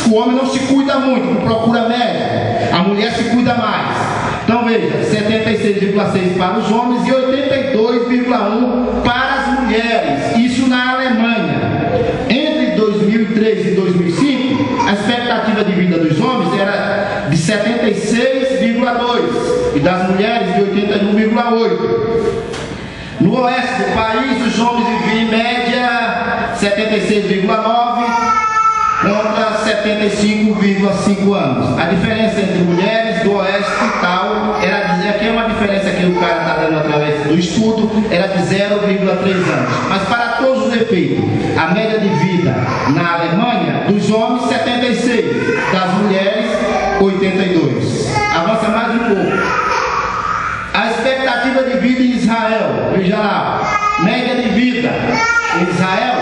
O homem não se cuida muito, não procura médico. A mulher se cuida mais. Então veja, 76,6 para os homens e 82,1 para as mulheres. Isso na Alemanha. Entre 2003 e 2005, a expectativa de vida dos homens era de 76,2 e das mulheres de 81,8. No oeste do país, os homens viviam em média 76,9 contra 75,5 anos. A diferença entre mulheres do oeste e tal, era dizer que é uma diferença que o cara está dando através do estudo, era de 0,3 anos. Mas para todos os efeitos, a média de vida na Alemanha, dos homens 76, das mulheres 82. Avança mais um pouco. A expectativa de vida em Israel, veja lá, média de vida em Israel,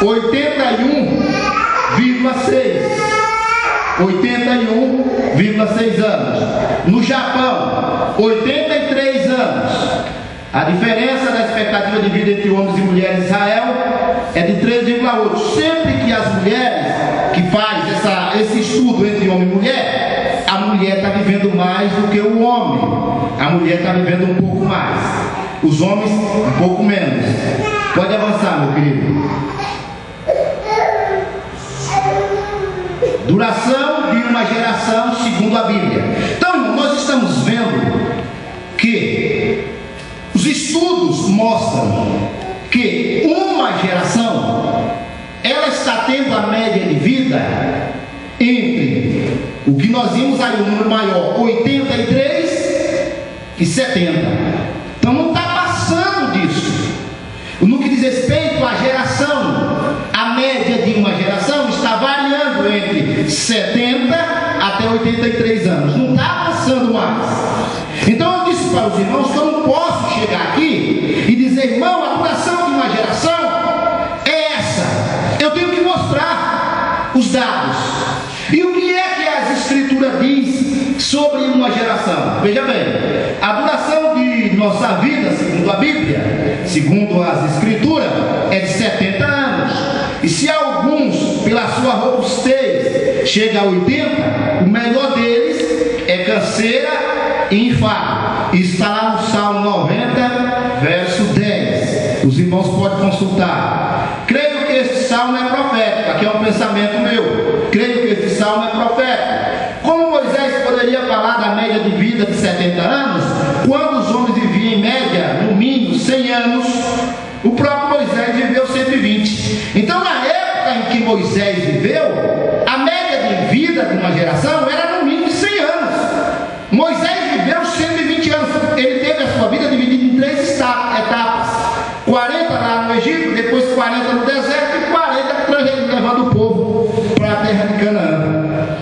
81,6 anos. No Japão, 83 anos. A diferença da expectativa de vida entre homens e mulheres em Israel é de 3,8. Sempre que as mulheres, que faz esse estudo entre homem e mulher, a mulher está vivendo mais do que o homem. A mulher está vivendo um pouco mais. Os homens, um pouco menos. Pode avançar, meu querido. Duração de uma geração segundo a Bíblia. Então, nós estamos vendo que os estudos mostram que uma geração, ela está tendo a média de vida entre o que nós vimos aí, o número maior, 83 e 70. Então não está passando disso. No que diz respeito à geração, a média de uma geração está variando entre 70 até 83 anos. Não está passando mais. Então eu disse para os irmãos que eu não posso chegar aqui e dizer, irmão, a duração de uma geração é essa. Eu tenho que mostrar os dados. E o que é que as Escrituras diz sobre uma geração? Veja bem, a duração de nossa vida, segundo a Bíblia, segundo as Escrituras, é de 70 anos. E se alguns, pela sua robustez, chega a 80, o melhor deles é canseira e infarto. Isso está lá no Salmo 90, verso 10. Os irmãos podem consultar. Creio que este salmo é profético. Aqui é um pensamento meu. Creio que este salmo é profético. Como Moisés poderia falar da média de vida de 70 anos, quando os homens viviam em média, no mínimo, 100 anos, o próprio Moisés viveu 120. Então, na época em que Moisés viveu, a média vida de uma geração era no mínimo 100 anos. Moisés viveu 120 anos. Ele teve a sua vida dividida em 3 etapas: 40 lá no Egito, depois 40 no deserto e 40 levando o povo para a terra de Canaã.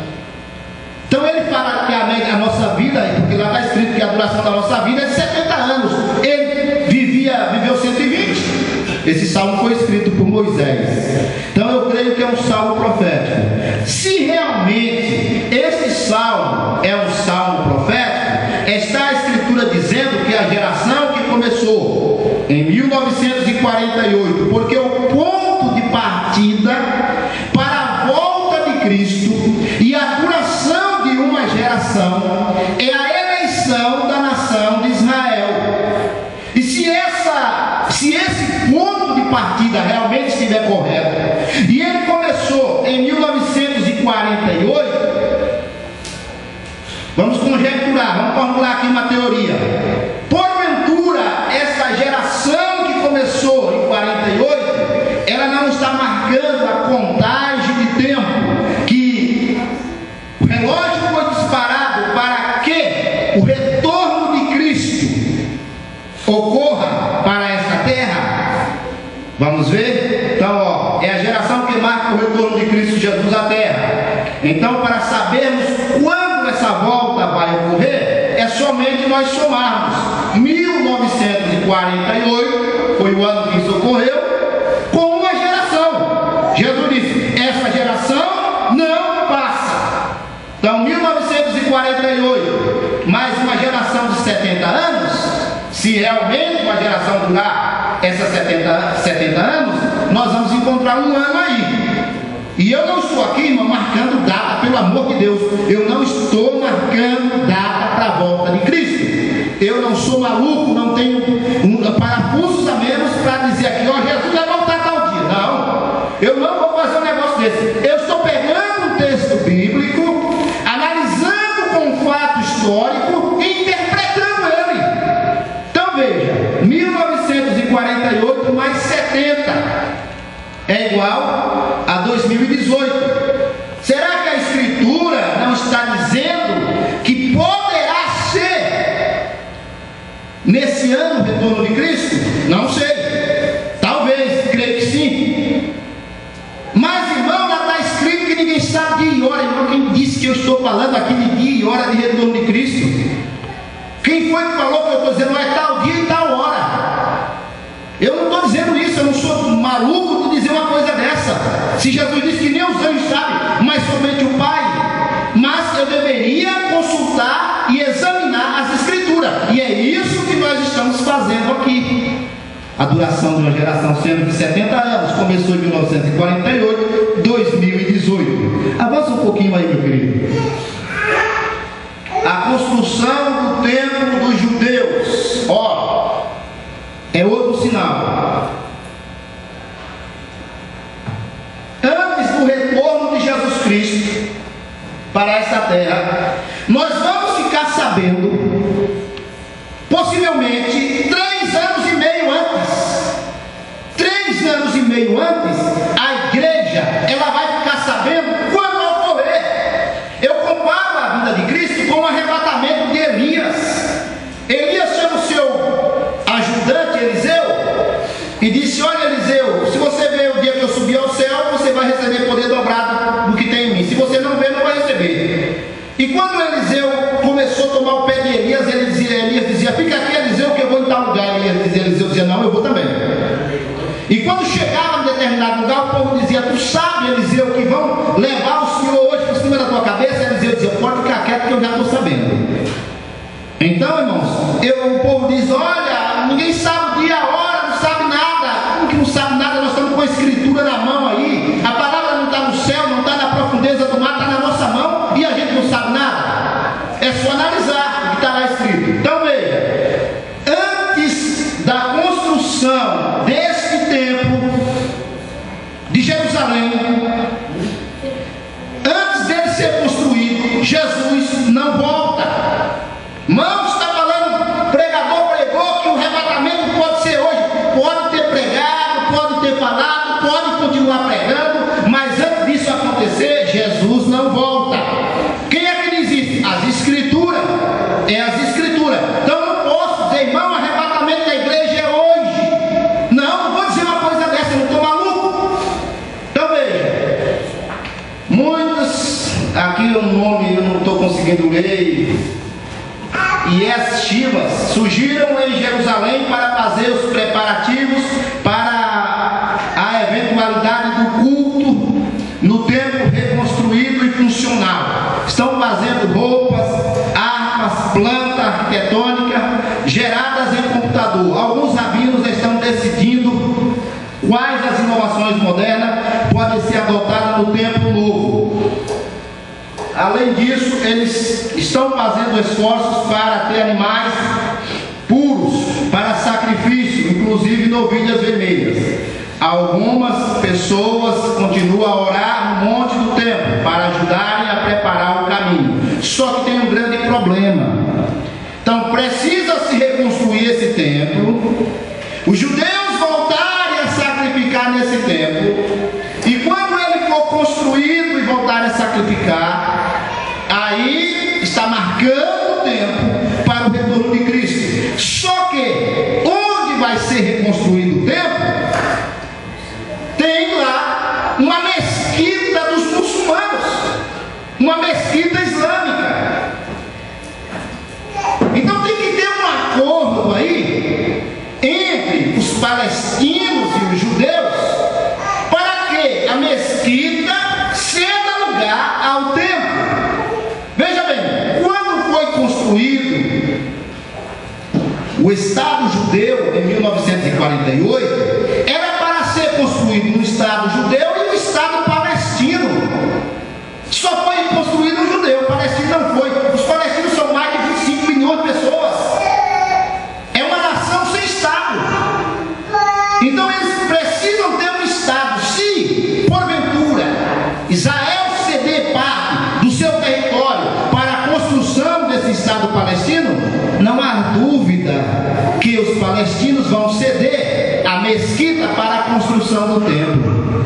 Então ele fala que a nossa vida, porque lá está escrito que a duração da nossa vida é de 70 anos. Ele viveu 120. Esse salmo foi escrito por Moisés. Então eu creio que é um salmo profético. Se realmente esse salmo é um salmo profético, está a escritura dizendo que a geração que começou em 1948, porque o ponto de partida para a volta de Cristo e a duração de uma geração é a eleição da nação de Israel. E se esse ponto de partida realmente estiver correto, e ele começou em 1948, vamos conjecturar, vamos formular aqui uma teoria. Porventura, essa geração que começou em 48, ela não está marcando a contagem de tempo que o relógio foi disparado para que o retorno de Cristo ocorra para esta terra? Vamos ver? Então, é a geração que marca o retorno de Cristo Jesus à terra. Então, para sabermos quando essa volta vai ocorrer, é somente nós somarmos 1948, foi o ano que isso ocorreu, com uma geração. Jesus disse: essa geração não passa. Então 1948 mais uma geração de 70 anos, se realmente uma geração durar essas 70 anos, nós vamos encontrar um ano aí. E eu não estou aqui, irmão, marcando data, pelo amor de Deus. Eu não estou marcando data para a volta de Cristo. Eu não sou maluco, não tenho parafusos a menos para dizer aqui: ó, Jesus vai voltar tal dia. Não, eu não vou fazer um negócio desse. Eu estou pegando um texto bíblico, analisando com um fato histórico e interpretando ele. Então veja, 1948 mais 70 é igual a 2018. Será que a Escritura não está dizendo que poderá ser nesse ano o retorno de Cristo? Não sei. Talvez, creio que sim. Mas, irmão, lá está escrito que ninguém sabe dia e hora. Irmão, quem disse que eu estou falando aqui de dia e hora de retorno de Cristo? Quem foi que falou que eu estou dizendo não é tal dia e tal hora? Eu não estou dizendo isso, eu não sou maluco de dizer uma coisa dessa. Se Jesus disse que nem os anjos sabem, mas somente o Pai. Mas eu deveria consultar e examinar as Escrituras. E é isso que nós estamos fazendo aqui. A duração de uma geração sendo de 70 anos, começou em 1948, 2018. Avança um pouquinho aí, meu querido. A construção do templo dos judeus, ó, é outro sinal. Antes do retorno de Jesus Cristo para esta terra, nós vamos ficar sabendo, possivelmente 3 anos e meio antes. 3 anos e meio antes, a igreja, ela vai ficar sabendo quando ocorrer. Eu comparo a vida de Cristo com o arrebatamento de Elias. Elias chama o seu ajudante Eliseu e disse: olha, Eliseu, se você vê o dia que eu subi ao céu, você vai receber poder dobrado do que tem em mim. Se você não vê, não vai receber. E quando Eliseu começou a tomar o pé de Elias, Elias dizia: fica aqui, Eliseu, que eu vou em tal lugar. Eliseu dizia: não, eu vou também. E quando chegava em determinado lugar, o povo dizia: tu sabe, Eliseu, que vão levar o Senhor hoje por cima da tua cabeça? Eliseu dizia: pode ficar quieto que eu já estou sabendo. Então, irmãos, o povo diz: olha, ninguém sabe o dia, a hora, não sabe nada. Como que não sabe nada? Nós estamos com a Escritura na mão aí. A palavra não está no céu, não está na profundeza do mar, está na nossa mão e a gente não sabe nada. É só analisar o que está lá escrito. Então veja, antes da construção deste templo de Jerusalém, antes dele ser construído, Jesus não volta. Irmão, está falando, o pregador pregou que o arrebatamento pode ser hoje. estivas surgiram em Jerusalém para fazer os preparativos para a eventualidade do culto no templo reconstruído e funcional. Estão fazendo roupas, armas, planta arquitetônica geradas em computador. Alguns rabinos estão decidindo quais as inovações modernas podem ser adotadas no templo novo. Além disso, eles estão fazendo esforços para ter animais puros para sacrifício, inclusive novilhas vermelhas. Algumas pessoas continuam a orar no monte do templo para ajudarem a preparar o caminho. Só que tem um grande problema. Então precisa se reconstruir esse templo, os judeus voltarem a sacrificar nesse templo, e quando ele for construído e voltarem a sacrificar, aí está marcando o tempo para o retorno de Cristo. Só que onde vai ser reconstruído o templo, tem lá uma mesquita dos muçulmanos, uma mesquita islâmica. Então tem que ter um acordo aí entre os palestinos e os judeus para que a mesquita ceda lugar ao templo. Veja bem, quando foi construído o Estado judeu em 1948, era para ser construído um Estado judeu e um Estado palestino. Só foi construído um judeu, o palestino não foi. Os palestinos são mais de 25 milhões de pessoas. É uma nação sem Estado. Então eles precisam ter um Estado. Se, porventura, Israel ceder parte do seu território para a construção desse Estado palestino, não há dúvida que os palestinos vão ceder a mesquita para a construção do templo.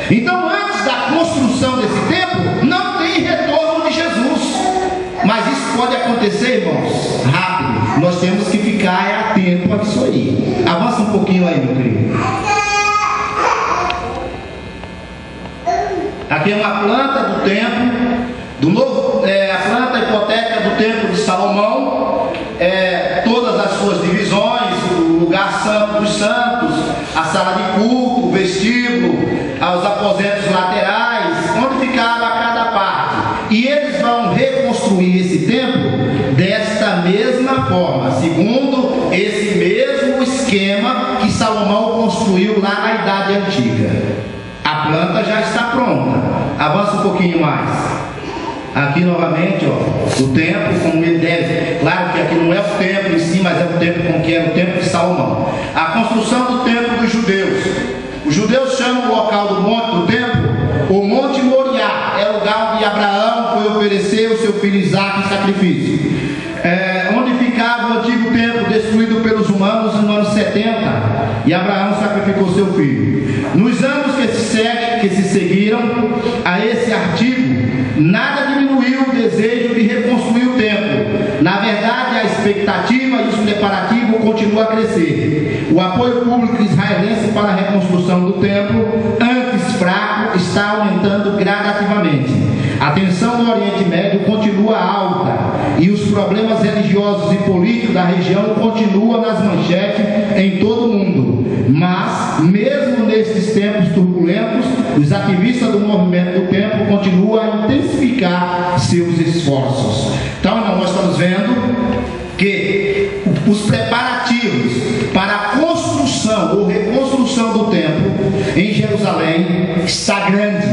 Então, antes da construção desse templo, não tem retorno de Jesus. Mas isso pode acontecer, irmãos, rápido. Nós temos que ficar atento a isso aí. Avança um pouquinho aí, meu querido. Aqui é uma planta do templo, do novo, a planta hipoteca do templo de Salomão, todas as suas divisões, o lugar santo dos santos, a sala de culto, o vestíbulo, os aposentos laterais, onde ficava cada parte. E eles vão reconstruir esse templo desta mesma forma, segundo esse mesmo esquema que Salomão construiu lá na Idade Antiga. A planta já está pronta. Avança um pouquinho mais. Aqui novamente, ó, o templo como ele deve. Claro que aqui não é o templo em si, mas é o templo como que era o templo de Salomão. A construção do templo dos judeus. Os judeus chamam o local do monte do templo o Monte Moriá. É o lugar onde Abraão foi oferecer o seu filho Isaque em sacrifício. Onde ficava o antigo templo destruído pelos humanos no ano 70, e Abraão sacrificou seu filho. Nos anos que se seguiram a esse artigo, nada diminuiu o desejo de reconstruir o templo. Na verdade, a expectativa e os preparativos continuam a crescer. O apoio público israelense para a reconstrução do templo, antes fraco, está aumentando gradativamente. A tensão no Oriente Médio continua alta e os problemas religiosos e políticos da região continuam nas manchetes em todo o mundo. Mas, mesmo nesses tempos turbulentos, os ativistas do movimento do templo continuam a intensificar seus esforços. Então, nós estamos vendo que os preparativos para a construção ou reconstrução do templo em Jerusalém está grande.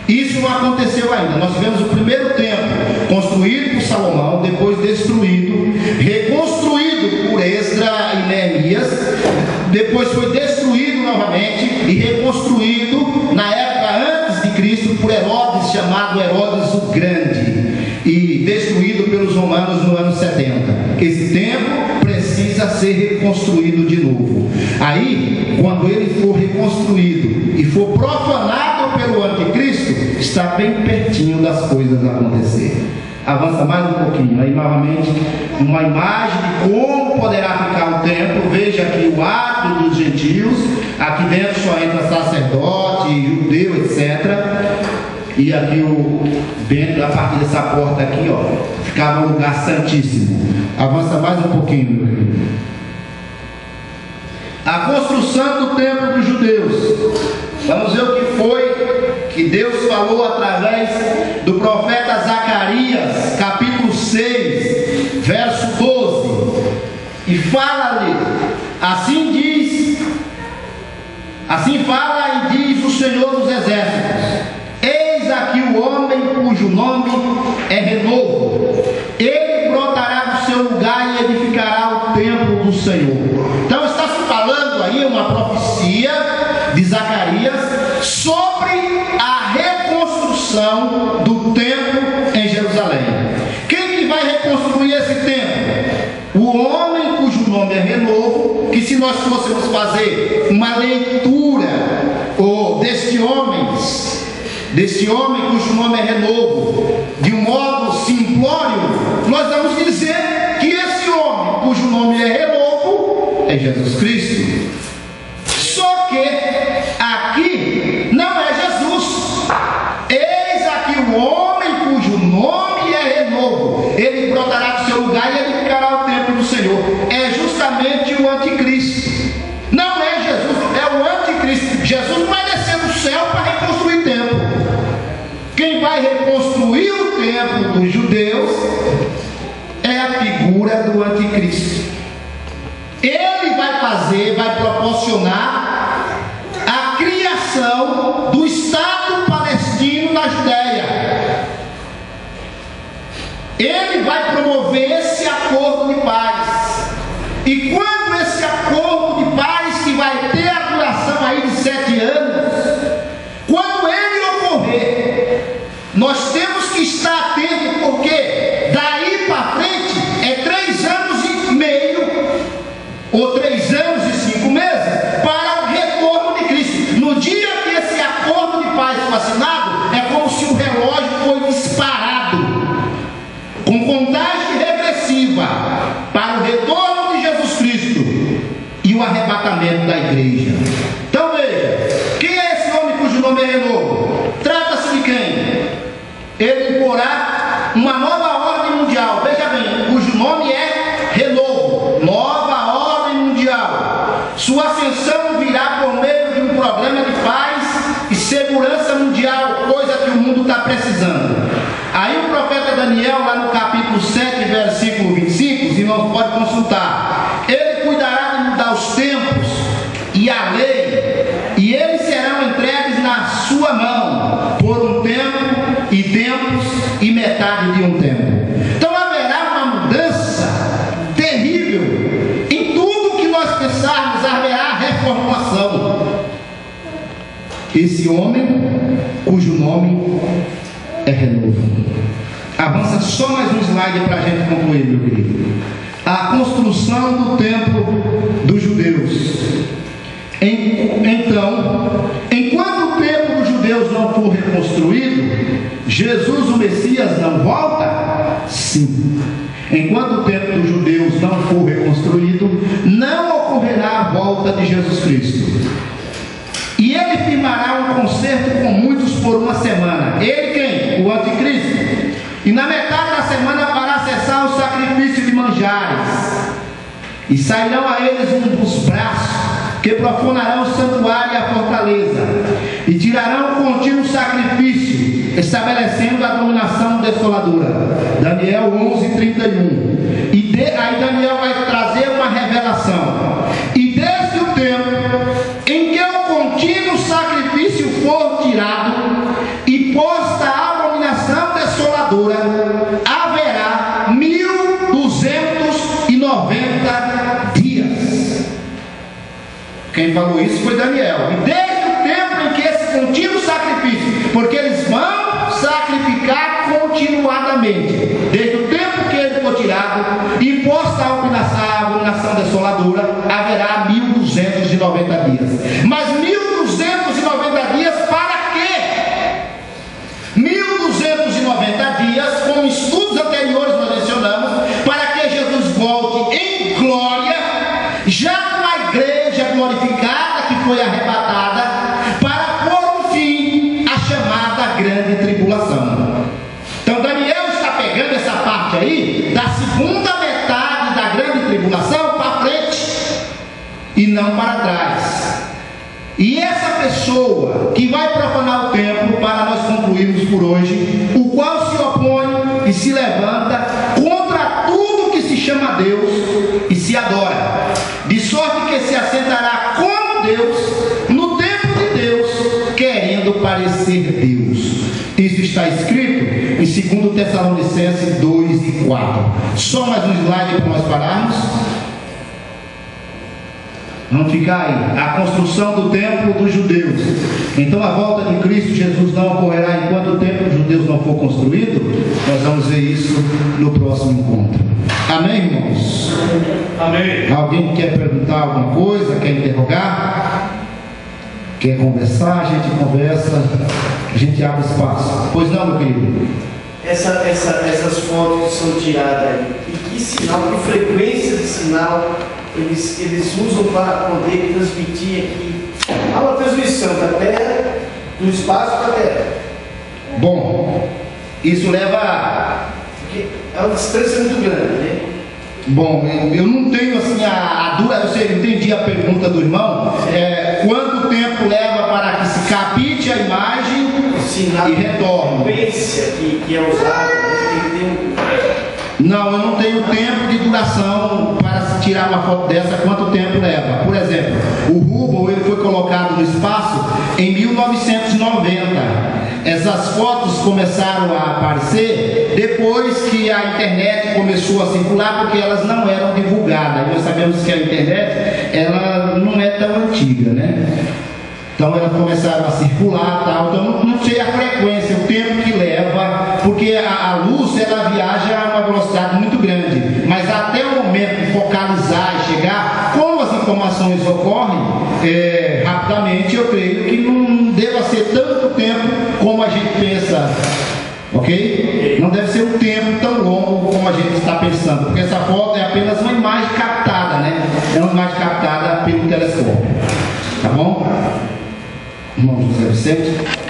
Isso não aconteceu ainda. Nós tivemos o primeiro templo construído por Salomão, depois destruído, reconstruído por Esdra e Neemias, depois foi destruído novamente e reconstruído na época antes de Cristo por Herodes, chamado Herodes o Grande, e destruído pelos romanos no ano 70. Esse templo precisa ser reconstruído de novo. Aí, quando ele for reconstruído e for profanado pelo anticristo, está bem pertinho das coisas acontecer. Avança mais um pouquinho. Aí novamente uma imagem de como poderá ficar o templo. Veja aqui o átrio dos gentios. Aqui dentro só entra sacerdote, judeu, etc. E aqui dentro, a partir dessa porta aqui, ó, ficava um lugar santíssimo. Avança mais um pouquinho, meu querido. A construção do templo dos judeus. Vamos ver o que foi que Deus falou através do profeta Zacarias, capítulo 6, verso 12. E fala-lhe, assim fala e diz o Senhor dos Exércitos: eis aqui o homem cujo nome é Renovo. Ele brotará do seu lugar e edificará o templo do Senhor. Então está se falando aí uma profecia de Zacarias sobre a reconstrução do templo em Jerusalém. Quem que vai reconstruir esse templo? O homem cujo nome é Renovo, que se nós fôssemos fazer uma leitura deste homem cujo nome é Renovo, de um modo simplório, nós vamos dizer que esse homem cujo nome é Renovo é Jesus Cristo. Só que aqui não é Jesus. Eis aqui o homem cujo nome é Renovo. Ele brotará do seu lugar e edificará o templo do Senhor. É justamente o anticristo. Não é Jesus, é o anticristo. Jesus vai descer do céu para reconstruir o templo. Quem vai reconstruir o templo dos judeus é a figura do anticristo. Ele vai proporcionar a criação do Estado palestino na Judéia. Ele vai promover esse acordo de paz. E quando esse acordo de paz, que vai ter a duração aí de 7 anos, quando ele ocorrer, nós temos que estar atentos, porque daí para frente é 3 anos e meio, ou 3 anos e 5 meses, para o retorno de Cristo. No dia que esse acordo de paz foi assinado, é como se o relógio foi disparado, com contagem regressiva, para o retorno de Jesus Cristo e o arrebatamento da igreja. Então veja, quem é esse homem cujo nome é Renovo? Trata-se de quem? Ele imporá uma nova ordem mundial. Veja bem, cujo nome é Renovo, nova ordem mundial. Sua ascensão virá por meio de um programa de paz e segurança mundial, coisa que o mundo está precisando. Aí o profeta Daniel, lá no capítulo 7, versículo 25, os irmãos podem consultar. Ele cuidará de mudar os tempos e a lei, e eles serão entregues na sua mão por um tempo e tempos e metade de um tempo. Então haverá uma mudança terrível em tudo que nós pensarmos. Haverá reformulação. Esse homem cujo nome é Renovo. Avança só mais um slide para a gente concluir, meu querido. A construção do templo dos judeus. Então, enquanto o templo dos judeus não for reconstruído, Jesus, o Messias, não volta? Sim. Enquanto o templo dos judeus não for reconstruído, não ocorrerá a volta de Jesus Cristo. E ele firmará um concerto com muitos por uma semana. Ele quem? O anticristo. E na metade da semana fará cessar o sacrifício de manjares. E sairão a eles um dos braços, que profanarão o santuário e a fortaleza, e tirarão o contínuo sacrifício, estabelecendo a dominação desoladora. Daniel 11:31. Aí Daniel vai trazer uma revelação. E desde o tempo em que o contínuo sacrifício for tirado e posta a abominação desoladora, haverá 1290 dias. Quem falou isso foi Daniel. E desde o tempo em que esse contínuo sacrifício, porque eles vão sacrificar continuadamente, desde o tempo que ele for tirado e posta a abominação desoladora, haverá 1290 dias. Mas 1290 dias para quê? 1290 dias, como estudos anteriores nós mencionamos, para que Jesus volte em glória, já com a igreja glorificada que foi arrebatada, para pôr um fim à chamada grande tribulação. Então Daniel está pegando essa parte aí da segunda metade da grande tribulação para frente e não para trás. E essa pessoa que vai profanar o templo, para nós concluirmos por hoje, o qual se opõe e se levanta contra tudo que se chama Deus e se adora, de sorte que se assentará como Deus no templo de Deus, querendo parecer Deus. Isso está escrito em 2 Tessalonicenses 2 e 4. Só mais um slide para nós pararmos. Vamos ficar aí. A construção do templo dos judeus. Então a volta de Cristo Jesus não ocorrerá enquanto o templo dos judeus não for construído. Nós vamos ver isso no próximo encontro. Amém, irmãos? Amém. Alguém quer perguntar alguma coisa? Quer interrogar? Quer conversar? A gente conversa. A gente abre espaço. Pois não, meu querido? Essas fotos que são tiradas aí, e que sinal, que frequência de sinal eles usam para poder transmitir aqui? Há uma transmissão da Terra, do espaço para a Terra. Bom, isso leva... Porque é uma distância muito grande, né? Bom, eu não tenho assim a dura... Eu entendi a pergunta do irmão. Quanto tempo leva para que se capite a imagem sinal e retorne? Frequência que é usada, né? Tem que ter Não, eu não tenho tempo de duração para se tirar uma foto dessa. Quanto tempo leva? Por exemplo, o Hubble ele foi colocado no espaço em 1990. Essas fotos começaram a aparecer depois que a internet começou a circular, porque elas não eram divulgadas. Nós sabemos que a internet ela não é tão antiga, né? Então elas começaram a circular, tal. Então não sei a frequência, o tempo que leva, porque a luz ela viaja a uma velocidade muito grande, mas até o momento de focalizar e chegar, como as informações ocorrem rapidamente, eu creio que não deva ser tanto tempo como a gente pensa, ok? Não deve ser um tempo tão longo como a gente está pensando, porque essa foto é apenas uma imagem captada, né? É uma imagem captada pelo telescópio, tá bom? Irmão José Vicente.